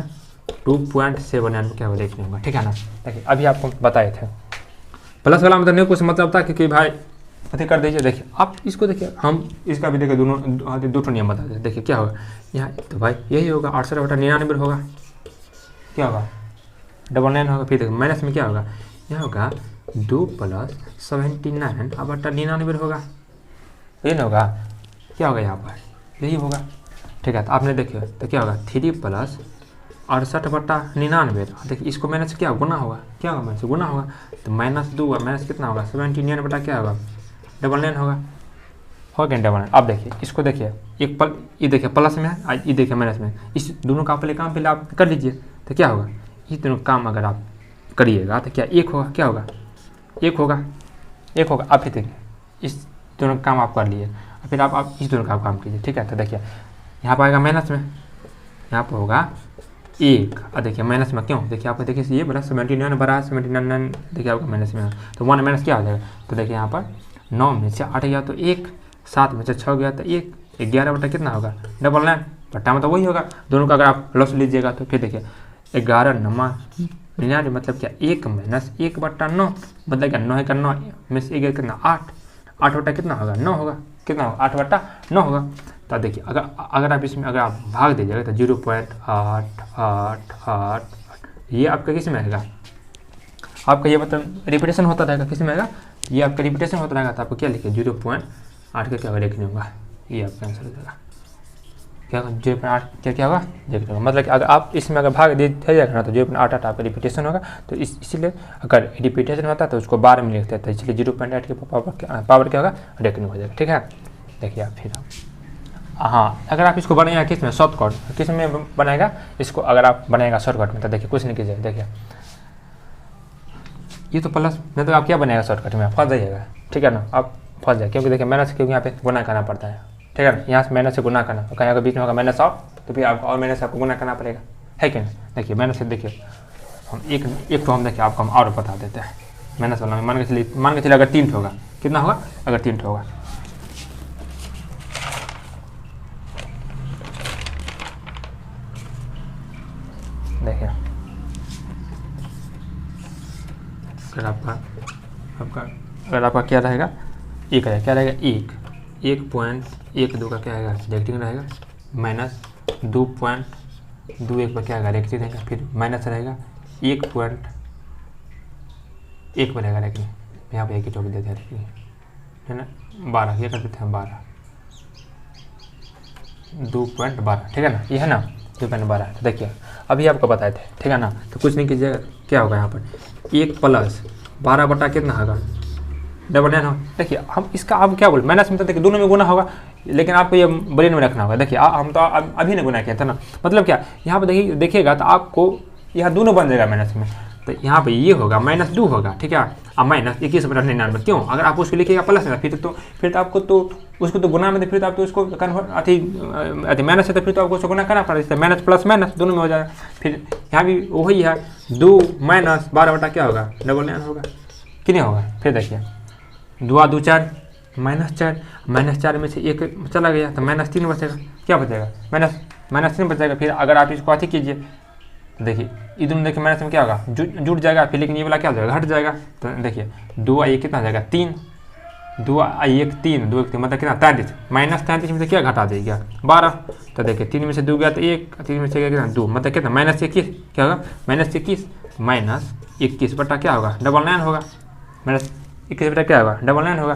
2.7 क्या होगा रेकरिंग होगा। ठीक है ना, देखिए अभी आपको बताए थे प्लस वाला मतलब नहीं कुछ मतलब था क्योंकि भाई अति कर दीजिए। देखिए आप इसको देखिए हम इसका भी देखिए दोनों नियम बता देते। देखिए क्या होगा यहाँ तो भाई यही होगा 68/99 होगा, क्या होगा 99 होगा, फिर देखो माइनस में क्या होगा यहाँ होगा 2 + 79/99 होगा, ये ना होगा क्या होगा यहाँ पर यही होगा। ठीक है, तो आपने देखिए तो क्या होगा 3 + 68/99, देखिए इसको माइनस क्या गुना होगा, क्या होगा माइनस गुना होगा, तो -2 माइनस कितना होगा 79 बटा क्या होगा 99 होगा गया 99। अब देखिए इसको देखिए ये देखिए प्लस में है, ये देखिए माइनस में, इस दोनों का पहले काम पहले आप कर लीजिए तो क्या होगा ये दोनों काम अगर आप करिएगा तो क्या एक होगा, क्या होगा एक होगा। आप फिर देखिए इस दोनों का काम आप कर लिए, फिर आप इस दोनों का काम कीजिए। ठीक है, तो देखिए यहाँ पर आएगा माइनस में, यहाँ पर होगा 1 और देखिए माइनस में क्यों, देखिए आपको देखिए ये बड़ा 79 बड़ा 79 देखिए आपका माइनस में, तो 1 माइनस क्या हो जाएगा, तो देखिए यहाँ पर 9 में से 8 गया तो 1, 7 में से 6 गया तो 1, 11 बटा कितना होगा 99, बट्टा में तो वही होगा, दोनों का अगर आप लॉस लीजिएगा तो फिर देखिए 11 9 99 मतलब क्या 1 माइनस 1 बट्टा 9, मतलब क्या 9 है का 9 में से 1 कितना 8, 8 बटा कितना होगा 9 होगा, कितना होगा 8 बटा 9 होगा। तो देखिए अगर आप इसमें अगर आप भाग दीजिएगा तो 0.888 ये आपका किस में आएगा, आपका ये मतलब रिपीटेशन होता रहेगा, किस में आएगा, ये आपका रिपीटेशन होता रहेगा, तो आपको क्या लिखिए 0.8 का क्या होगा देखने होगा, ये आपका आंसर हो जाएगा, क्या 0.8 क्या होगा देखने होगा, मतलब कि अगर आप इसमें अगर भाग दे जाएगा ना तो 0.88 आपका रिपीटेशन होगा, तो इसीलिए अगर रिपीटेशन होता है तो उसको 12 में लिखते हैं, तो इसलिए 0.8 के पावर क्या होगा रेकनिंग हो जाएगा, ठीक है। देखिए आप फिर हाँ अगर आप इसको बनाएगा किस में शॉर्टकट, किस में बनाएगा इसको, अगर आप बनाएगा शॉर्टकट में तो देखिए कुछ नहीं कीजिएगा, देखिए ये तो प्लस नहीं तो आप क्या बनाएगा शॉर्टकट में, फंस जाइएगा, ठीक है ना, आप फंस जाए, क्योंकि देखिए माइनस क्योंकि यहाँ पे गुना करना पड़ता है, ठीक है ना, यहाँ से माइनस से गुना करना, कहीं अगर बीच में होगा माइनस ऑफ तो फिर आपको और माइनस से आपको गुना करना पड़ेगा, है कि नहीं। देखिए माइनस से देखिए हम एक तो हम देखिए आपको हम और बता देते हैं, माइनस वाला मान के चलिए अगर 3 होगा कितना होगा, अगर 3 होगा देखिए अगर आपका क्या रहेगा, एक रहेगा, क्या रहेगा 1.12 का क्या आएगा नेगेटिव रहेगा, माइनस 2.21 पर क्या आएगा नेगेटिव रहेगा, फिर माइनस रहेगा 1.1 पर रहेगा, लेकिन यहाँ पे एक ही टॉपिक देते हैं है ना, 12 ये कर देते हैं 2.12 ठीक है ना, ये है ना 2.12, तो देखिए अभी आपको बताए थे, ठीक है ना, तो कुछ नहीं कीजिएगा, क्या होगा यहाँ पर 1 प्लस 12 बटा कितना होगा 99 हो। देखिए हम इसका आप क्या बोल माइनस में तो देखिए दोनों में गुना होगा, लेकिन आपको ये ब्रेन में रखना होगा, देखिए हम तो अभी ने गुना किया था ना, मतलब क्या यहाँ पर देखिएगा तो आपको यहाँ दोनों बन जाएगा माइनस में, तो यहाँ पे ये होगा -2 होगा, ठीक है, अब माइनस 21 बटा 99, क्यों अगर आप उसको लिखिएगा प्लस में फिर तो आपको तो उसको तो गुना में, फिर तो आप तो उसको अति माइनस है तो फिर तो आपको उसको गुना करना पड़ेगा, माइनस प्लस माइनस दोनों में हो जाएगा, फिर यहाँ भी वही है 2 माइनस 12 बटा क्या होगा 99 होगा कि नहीं होगा। फिर देखिए 2 2 4 -4 में से 1 चला गया तो -3 बचेगा, क्या बचेगा -3 बचेगा। फिर अगर आप इसको अति कीजिए देखिए इधर देखिए माइनस में क्या होगा जुड़ जाएगा, फिर लेकिन ये वाला क्या हो जाएगा घट जाएगा, तो देखिए 2 और 1 कितना हो जाएगा 3, 2 और 1 3 2 1 3 मतलब कितना 33, -33 में से क्या घटा देगा 12, तो देखिए 3 में से 2 गया तो 1, 3 में से गया कितना 2 मतलब कितना -21 क्या होगा -21 बटा क्या होगा 99 होगा, -21 बटा क्या होगा 99 होगा।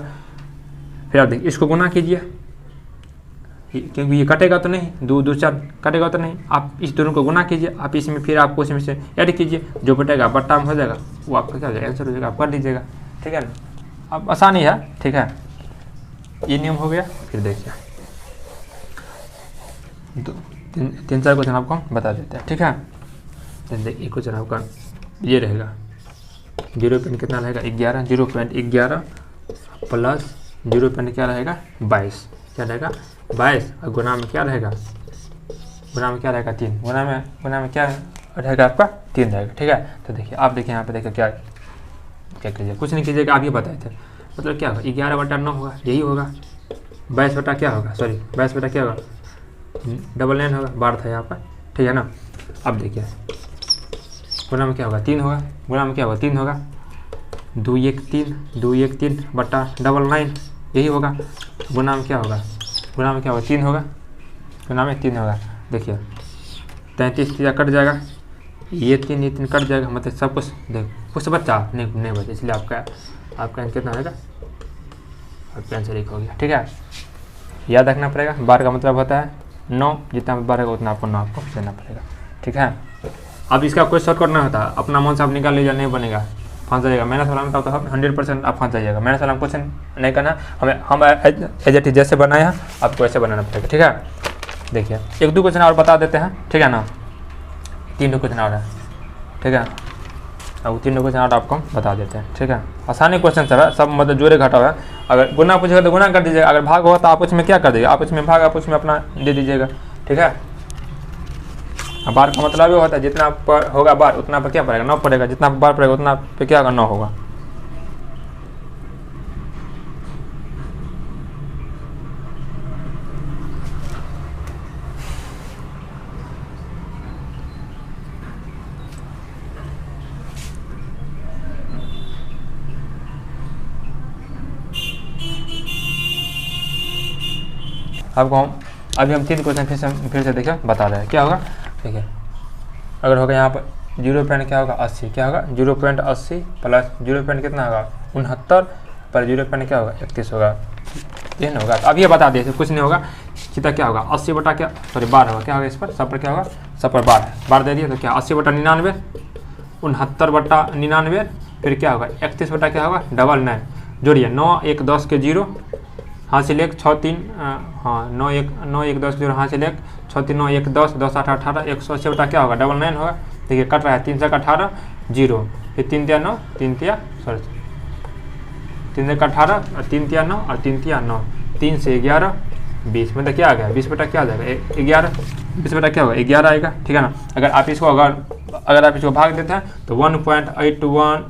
फिर आप देखिए इसको गुना कीजिए क्योंकि ये कटेगा तो नहीं, 2 2 4 कटेगा तो नहीं, आप इस दोनों को गुना कीजिए, आप इसमें फिर आपको इसमें से ऐड कीजिए, जो बटेगा बट्टा में हो जाएगा वो आपका क्या हो जाएगा आंसर हो जाएगा, आप कर लीजिएगा, ठीक है ना, अब आसानी है, ठीक है ये नियम हो गया। फिर देखिए 3-4 क्वेश्चन आपको बता देते हैं, ठीक है। देखिए क्वेश्चन आपका ये रहेगा 0 कितना रहेगा 11, 0.11 प्लस 0 क्या रहेगा 22, क्या रहेगा 22 और गुना में क्या रहेगा 3, गुना में क्या रहेगा आपका 3 रहेगा, ठीक है। तो देखिए आप देखिए यहाँ पे देखिए क्या कीजिए, कुछ नहीं कीजिएगा, आप ये बताए थे, मतलब क्या होगा 11 बटा 9 होगा, यही होगा 22 बटा क्या होगा 22 बटा क्या होगा 99 होगा, 12 था यहाँ पर, ठीक है ना। अब देखिए गुना में क्या होगा 3 होगा, गुना में क्या होगा 3 होगा, 2 1 3 बटा 99 यही होगा, गुना में क्या होगा 3 होगा, गुना में 3 होगा। देखिए 33 कट जाएगा, ये 3 कट जाएगा, मतलब सब कुछ देख कुछ बच्चा नहीं बचा, इसलिए आपका आंसर कितना आएगा, आपका आंसर 1 हो गया, ठीक है। याद रखना पड़ेगा 12 का मतलब होता है 9, जितना 12 होगा उतना आपको 9 आपको देना पड़ेगा, ठीक है। अब इसका कोई शॉर्टकट नहीं होता, अपना मन से आप निकाल लीजिए, नहीं बनेगा फंस जाएगा, माइनस वाला में तो 100% आप फंस जाइएगा, माइनस वाला में क्वेश्चन नहीं करना, हम एज इट इज जैसे बनाए हैं आपको ऐसे बनाना पड़ेगा, ठीक है। देखिए 1-2 क्वेश्चन और बता देते हैं, ठीक है ना, 3 क्वेश्चन और है, ठीक है, अब 3 क्वेश्चन और आपको बता देते हैं, ठीक है। आसानी क्वेश्चन सब मतलब जोड़े घटा हुआ है, अगर गुना पूछेगा तो गुना कर दीजिएगा, अगर भाग होगा तो आप उसमें क्या कर दीजिएगा, आप उसमें भाग आप उसमें अपना दे दीजिएगा, ठीक है। बार का मतलब ये होता है जितना पर होगा बार उतना पर क्या पड़ेगा 9 पड़ेगा, जितना बार पड़ेगा उतना पे क्या होगा 9 होगा। आपको अभी हम 3 क्वेश्चन फिर से देखिए बता रहे हैं क्या होगा। ठीक है, अगर होगा यहाँ पर 0 क्या होगा 80, क्या होगा 0.80 प्लस 0 कितना होगा 69 पर 0 क्या होगा 31 होगा, ये नहीं होगा। तो अब ये बता देते कुछ नहीं होगा, कितना क्या होगा 80 बटा क्या सॉरी 12 होगा, क्या होगा इस पर सब पर क्या होगा सब पर 12 दे दिए तो क्या 80 बटा 99 69 बटा 99 फिर क्या होगा 31 बटा क्या होगा 99 जोड़िए 9 1 10 के 0 हासिल 1 6 3 हाँ 9 1 10 0 हासिल 1 6 3 9 1 10 10 8 18 180 बटा क्या होगा 99 होगा। देखिए कट रहा है 3 से 18 0 फिर 3 तिया 9 3 तिया सॉरी 3 से 18 और 3 तिया 9 और 3 तिया 9 3 से 11 20 मतलब क्या आ गया 20 बटा क्या आ जाएगा 11 20 बटा क्या होगा 11 आएगा। ठीक है ना। अगर आप इसको भाग देते हैं तो 1.81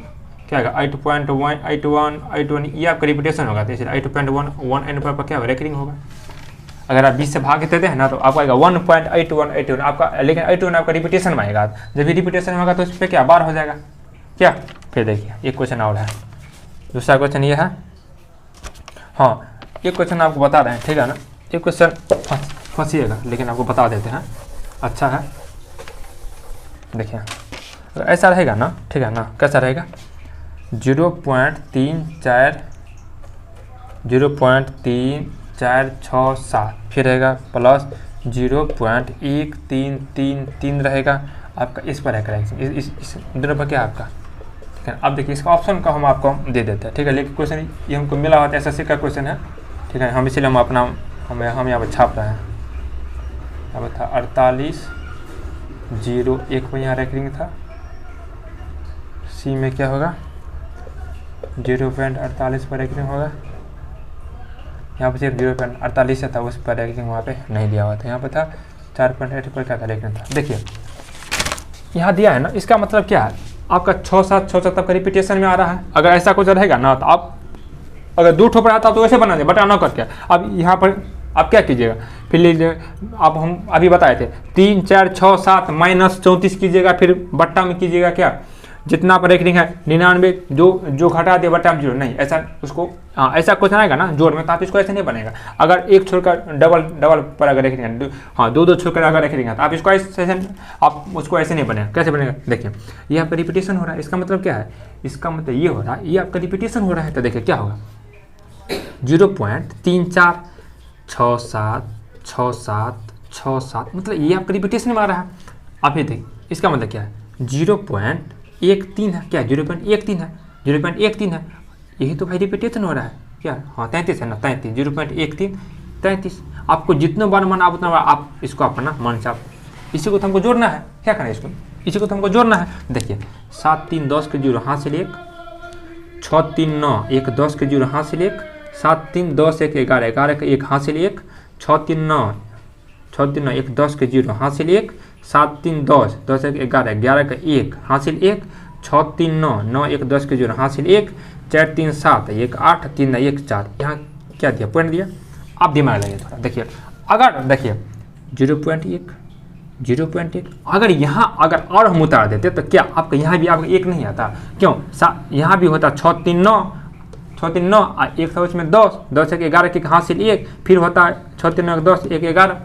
क्या आएगा 8.181 ये आपका रिपीटेशन होगा, तो इसलिए 8.11 एन पर क्या होगा रेकरिंग होगा। अगर आप 20 से भाग देते हैं ना तो आपको आएगा 1.8181 आपका, लेकिन 81 आपका रिपीटेशन में आएगा। जब भी रिपीटेशन में होगा तो इस पर क्या बार हो जाएगा क्या। फिर देखिए एक क्वेश्चन और है, दूसरा क्वेश्चन ये है। हाँ एक क्वेश्चन आपको बता रहे हैं, ठीक है ना। एक क्वेश्चन फंसिएगा लेकिन आपको बता देते हैं, अच्छा है। देखिए अगर ऐसा रहेगा ना, ठीक है ना, कैसा रहेगा 0.3467 फिर रहेगा प्लस 0.1333 रहेगा आपका, इस पर है करेक्शन, इस दोनों पर क्या है आपका। ठीक है, अब देखिए इसका ऑप्शन का हम आपको दे देते हैं। ठीक है, लेकिन क्वेश्चन ये हमको मिला हुआ था एसएससी का क्वेश्चन है। ठीक है, हम इसीलिए हम अपना हम यहाँ पर छाप रहे हैं। यहाँ पर था 4801 पर यहाँ रेकरिंग था, सी में क्या होगा 0.48 पर रेकरिंग होगा। यहाँ पर सिर्फ 0.48 से था, उस पर रेकरिंग वहाँ पे नहीं दिया हुआ था। यहाँ पर था 4.8 पर क्या था रेकरिंग था। देखिए यहाँ दिया है ना, इसका मतलब क्या है आपका 6-7 तक का रिपीटेशन में आ रहा है। अगर ऐसा कुछ रहेगा ना तो आप अगर 2 ठो पर आता तो वैसे बना दे बटा न करके। अब यहाँ पर आप क्या कीजिएगा फिर लीजिए, आप हम अभी बताए थे 3 4 6 7 माइनस 34 कीजिएगा, फिर बट्टा में कीजिएगा क्या जितना पर रेकरिंग है 99 जो घटा दे बटा में 0 नहीं, ऐसा उसको ऐसा क्वेश्चन आएगा ना जोड़ में, तो आप इसको ऐसे नहीं बनेगा। अगर एक छोड़कर डबल पर अगर रेकरिंग है, हाँ 2 छोड़कर अगर रेकरिंग है तो आप इसको ऐसे आप उसको ऐसे नहीं बनेगा। कैसे बनेगा देखिए, ये आपका रिपीटेशन हो रहा है, इसका मतलब क्या है, इसका मतलब ये हो रहा है ये आपका रिपीटेशन हो रहा है। तो देखिए क्या होगा 0.34676767 मतलब ये आपका रिपीटेशन में आ रहा है। आप ये देखिए इसका मतलब क्या है 0.13 है, क्या 0.13 है 0.13 है, यही तो भाई रिपीटेशन हो रहा है क्या। हाँ 33 है ना 33 0.13 33। आपको जितने बार मन आप उतना बार आप इसको अपना मन से आप इसी को तो हमको जोड़ना है, क्या करना है इसको, इसी को तो हमको जोड़ना है। देखिए 7 3 10 के 0 हासिल 1 6 3 9 1 10 के 0 हासिल 1 7 3 10 1 11 11 के 1 हासिल 1 6 3 9 1 10 के 0 हासिल 1 7 3 10 10 1 11 11 के 1 हासिल 1 6 3 9 9 1 10 के 0 हासिल 1 4 3 7 1 8 3 1 4। यहाँ क्या दिया पॉइंट दिया, आप दिमाग लगाइए थोड़ा। देखिए अगर देखिए 0.1 अगर यहाँ अगर और हम उतार देते तो क्या आपका यहाँ भी आपका 1 नहीं आता, क्यों यहाँ भी होता 6 3 9 1 था उसमें 10 10 1 11 के हासिल 1 फिर होता 6 3 9 10 1 11,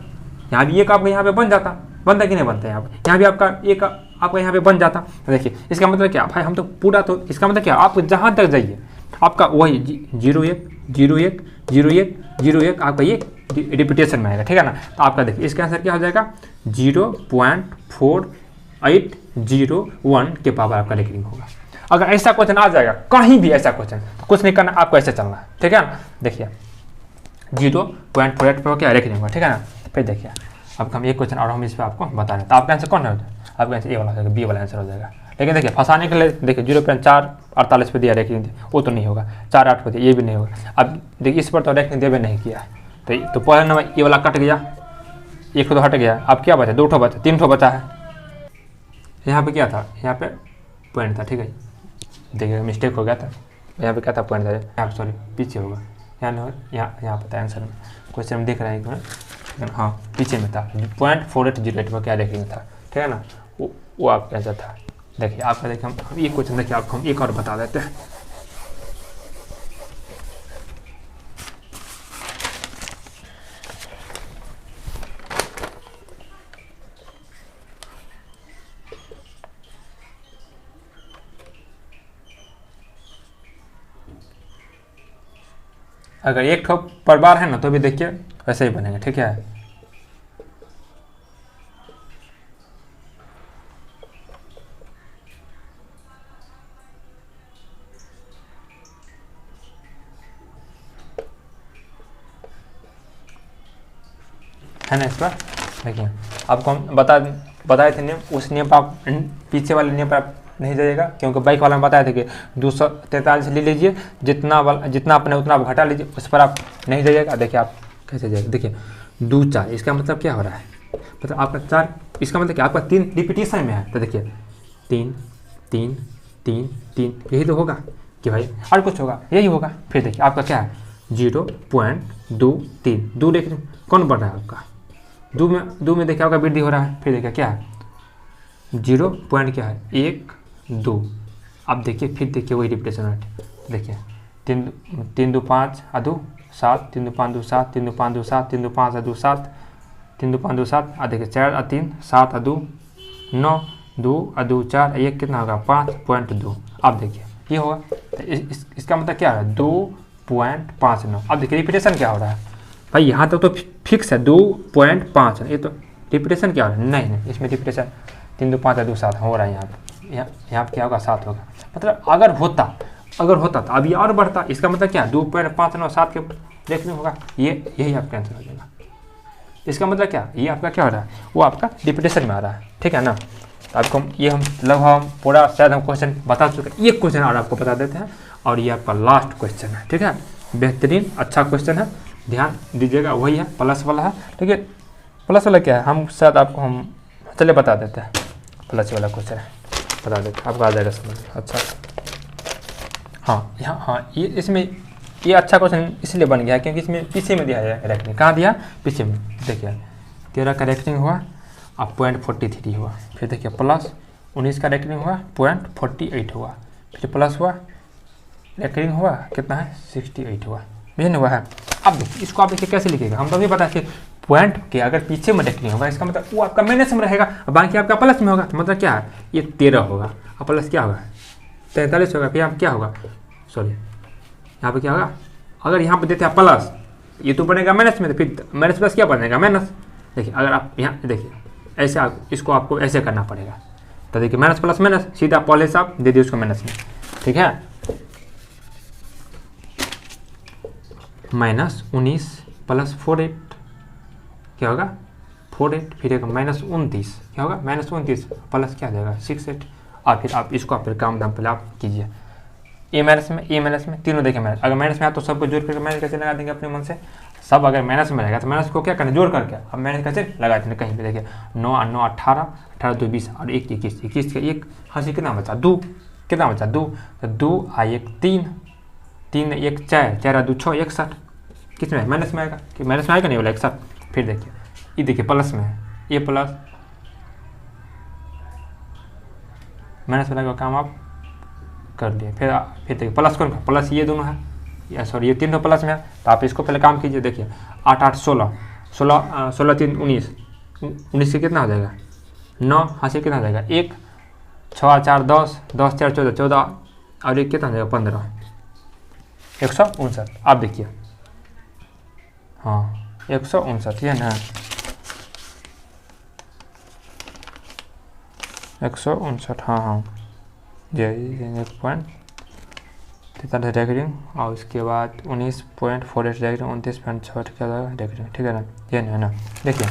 यहाँ भी एक आपका यहाँ पे बन जाता, बनता कि नहीं बनता यहाँ पे, यहाँ भी आपका एक आपका यहाँ पे बन जाता। तो देखिए इसका मतलब क्या भाई हम तो पूरा, तो इसका मतलब क्या आप जहाँ तक जाइए आपका वही 0.1 आपका ये रिपीटेशन में आएगा। ठीक है ना। तो आपका देखिए इसका आंसर क्या हो जाएगा 0.4801 के पावर आपका रेकरिंग होगा। अगर ऐसा क्वेश्चन आ जाएगा कहीं भी ऐसा क्वेश्चन तो कुछ नहीं करना, आपको ऐसे चलना है। ठीक है ना। देखिए 0.48 पर क्या रेकरिंग होगा। ठीक है ना। फिर देखिए अब हम एक क्वेश्चन और हम इस पर आपको बता रहे हैं, तो आपका आंसर कौन है, आपका आंसर ए वाला हो जाएगा, बी वाला आंसर हो जाएगा। लेकिन देखिए फंसाने के लिए देखिए 0.448 पे दिया रेकरिंग, वो तो नहीं होगा, 4.8 पे दिया ये भी नहीं होगा। अब देखिए इस पर तो रेकरिंग देवे नहीं किया, तो पहले नंबर ये वाला कट गया, 1 तो हट गया, अब क्या बचा 2 ठो बचा 3 ठो बचा है। यहाँ पे क्या था, यहाँ पे पॉइंट था, ठीक है, देखिए मिस्टेक हो गया था, यहाँ पे क्या था, पॉइंट था, यहाँ सॉरी पीछे होगा, यहाँ पर था आंसर में, क्वेश्चन में देख रहे हैं कि हाँ पीछे में था, 0.4808 में क्या रेटिंग था, ठीक है ना, वो आपका आंसर था। देखिए आपका, देखिए हम ये क्वेश्चन देखिए आपको हम एक और बता देते हैं। अगर एक ठो पर बार है ना तो भी देखिए वैसे ही बनेगा, ठीक है। है ना, इस पर देखिए आपको हम बताए थे नियम, उस नियम पर आप पीछे वाले नियम पर आप नहीं जाइएगा, क्योंकि बाइक वाला में बताए थे कि 243 ले लीजिए, जितना अपने उतना आप घटा लीजिए, उस पर आप नहीं जाइएगा। देखिए आप कैसे जाइएगा, देखिए 2 4 इसका मतलब क्या हो रहा है, मतलब आपका 4 इसका मतलब क्या, आपका 3 रिपीटेशन में है, तो देखिए 3 3 3 3 यही तो होगा कि भाई, और कुछ होगा, यही होगा। फिर देखिए आपका क्या है 0.23 2 देखिए कौन बढ़ रहा है आपका, दो में देखिए आपका वृद्धि हो रहा है। फिर देखिए क्या है 0 पॉइंट क्या है 1 2, अब देखिए फिर देखिए वही रिपीटेशन रेट, देखिए 3 2 5 2 7 3 2 5 2 7 3 2 5 2 7 3 2 5 2 7 3 2 5 2 7 देखिए 4 3 7 2 9 2 2 4 1 कितना होगा 5.2। अब देखिए ये होगा, तो इसका मतलब क्या है 2.59। अब देखिए रिपीटेशन क्या हो रहा है भाई, यहाँ तक तो फिक्स है 2.5, ये तो रिपीटेशन क्या हो रहा है, नहीं इसमें रिपीटेशन 3 2 5 2 7 हो रहा है, यहाँ पे क्या होगा 7 होगा। मतलब अगर होता तो अब ये और बढ़ता, इसका मतलब क्या 2.597 के देखने होगा, यही आपका आंसर हो जाएगा। इसका मतलब क्या, ये आपका क्या हो रहा है, वो आपका रिपीटेशन में आ रहा है, ठीक है ना। तो आपको ये हम लगभग पूरा शायद हम क्वेश्चन बता चुके हैं, एक क्वेश्चन और आपको बता देते हैं, और ये आपका लास्ट क्वेश्चन है, ठीक है। बेहतरीन अच्छा क्वेश्चन है, ध्यान दीजिएगा, वही है प्लस वाला है, ठीक है। प्लस वाला क्या है, हम शायद आपको हम चलिए बता देते हैं, प्लस वाला क्वेश्चन है बता देते हैं, आपको आ जाएगा समझ। अच्छा हाँ ये इसमें ये अच्छा क्वेश्चन इसलिए बन गया क्योंकि इसमें पीछे में दिया है करेक्टिंग, कहाँ दिया पीछे में, देखिए 13 का करेक्टिंग हुआ, अब 0.43 हुआ, फिर देखिए प्लस 19 का रेकरिंग हुआ 0.48 हुआ, फिर प्लस हुआ रेकरिंग हुआ कितना है 68 हुआ, यही हुआ है। अब देखिए इसको आप देखिए कैसे लिखेगा, हम तो भी पता है कि पॉइंट के अगर पीछे में रेकरिंग होगा इसका मतलब वो आपका माइनस में रहेगा, बाकी आपका प्लस में होगा, तो मतलब क्या है ये 13 होगा, और प्लस क्या होगा 43 होगा, फिर यहाँ क्या होगा सॉरी यहाँ पे क्या होगा, अगर यहाँ पे देते हैं प्लस ये तो बनेगा माइनस में, तो फिर माइनस प्लस क्या बनेगा माइनस। देखिए अगर आप यहाँ देखिए ऐसे इसको आपको ऐसे करना पड़ेगा, तो देखिए माइनस प्लस माइनस सीधा पहले से आप दे दिए उसको माइनस में, ठीक है। -19 प्लस 48 क्या होगा 48, फिर एक -29 क्या होगा -29 प्लस क्या आ जाएगा 68, और फिर आप इसको फिर काम दाम पहले आप कीजिए, ए माइनस में तीनों देखिए माइनस, अगर माइनस में आया तो सबको जोड़ करके माइनस कैसे लगा देंगे अपने मन से, सब अगर माइनस में रहेगा तो माइनस को क्या करना जोड़ करके अब माइनस कैसे लगा देंगे कहीं पे, देखिए 9 9 18 18 2 20 और 1 21 21 का एक हंसी कितना बचा 2, कितना बचा 2, तो 2 आ 1 3 3 1 4 4 2 6 61, किस में माइनस में आएगा कि माइनस में आएगा नहीं बोला 61। फिर देखिए ये देखिए प्लस में है, ये प्लस माइनस वाला का काम आप कर लिए, फिर देखिए प्लस कौन का प्लस ये दोनों है, या सॉरी ये तीनों प्लस में है, तो आप इसको पहले काम कीजिए। देखिए 8 8 16 16 16 3 19 19 से कितना हो जाएगा 9 हासिल कितना हो जाएगा 1 6 4 10 10 4 14 14 और 1 कितना हो जाएगा 15 159। आप देखिए हाँ 159 ये ना 159 हाँ ये 1.43 रेकरिंग, और उसके बाद 19.48 रेकरिंग 29.6 क्या होगा रेकरिंग, ठीक है ना, ये नहीं है ना। देखिए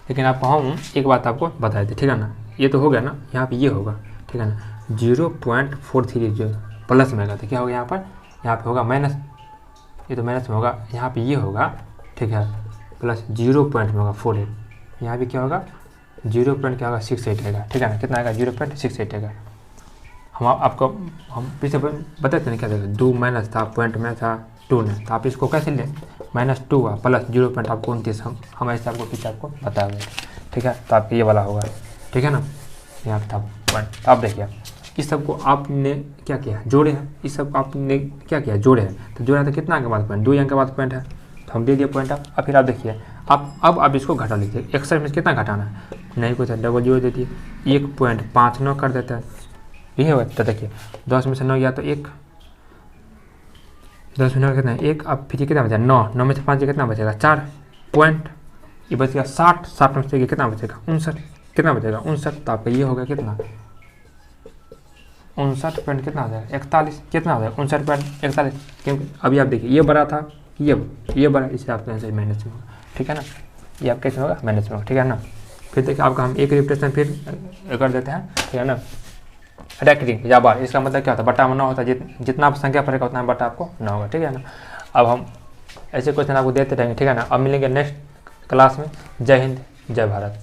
लेकिन आपको हम एक बात आपको बताए थे, ठीक है ना, ये तो हो गया ना, यहाँ पे ये होगा, ठीक है ना 0.43 जो प्लस में होगा तो क्या होगा यहाँ पे होगा माइनस, ये तो माइनस में होगा, यहाँ पे ये होगा, ठीक है प्लस 0 पॉइंट में होगा 48, यहाँ पे क्या होगा जीरो पॉइंट क्या होगा 68 आएगा, ठीक है ना, कितना आएगा 0.68 आएगा। हम पीछे बताते हैं क्या था, 2 माइनस था, पॉइंट में था 2 ने, तो आप इसको कैसे लें, -2 हुआ प्लस 0.29 हम ऐसे आपको पीछे आपको बताए हुए, ठीक है। तो आपको ये वाला होगा, ठीक है ना, यहाँ था पॉइंट। आप देखिए इस सब को आपने क्या किया, जोड़े हैं, इस सब को आपने क्या किया, जोड़े हैं। तो जोड़ा तो कितना अंक के बाद पॉइंट, 2 अंक के बाद पॉइंट है, तो हम दे दिए पॉइंट आप। अब फिर आप देखिए अब आप इसको घटा लीजिए, एक्सर में कितना घटाना है, नहीं कुछ है, डबल जीरो दे दिए, 1.59 कर देता है, ये होगा। तो देखिए 10 में से 9 गया तो 1, 10 में 9 कितना है 1, अब फिर कितना बचा 9 में से 5 कितना बचेगा 4 पॉइंट, ये बचेगा 60 में से कितना बचेगा 59, कितना बचेगा 59। तो आपका ये होगा कितना 59 पॉइंट कितना हो जाएगा 41, कितना हो जाएगा 59.41, क्योंकि अभी आप देखिए ये बड़ा था, ये बड़ा, इसे आप ऐसे मैनेज में होगा, ठीक है ना, ये आप कैसे होगा मैनेज में होगा, ठीक है ना। फिर देखिए आपका हम एक रिप्रेशन फिर कर देते हैं, ठीक है ना, रेक्टिंग या बार, इसका मतलब क्या होता है, बटा में 9 होता है, जितना आप संख्या पड़ेगा उतना बटा आपको 9 होगा, ठीक है ना। अब हम ऐसे क्वेश्चन आपको देते रहेंगे, ठीक है ना। अब मिलेंगे नेक्स्ट क्लास में। जय हिंद, जय भारत।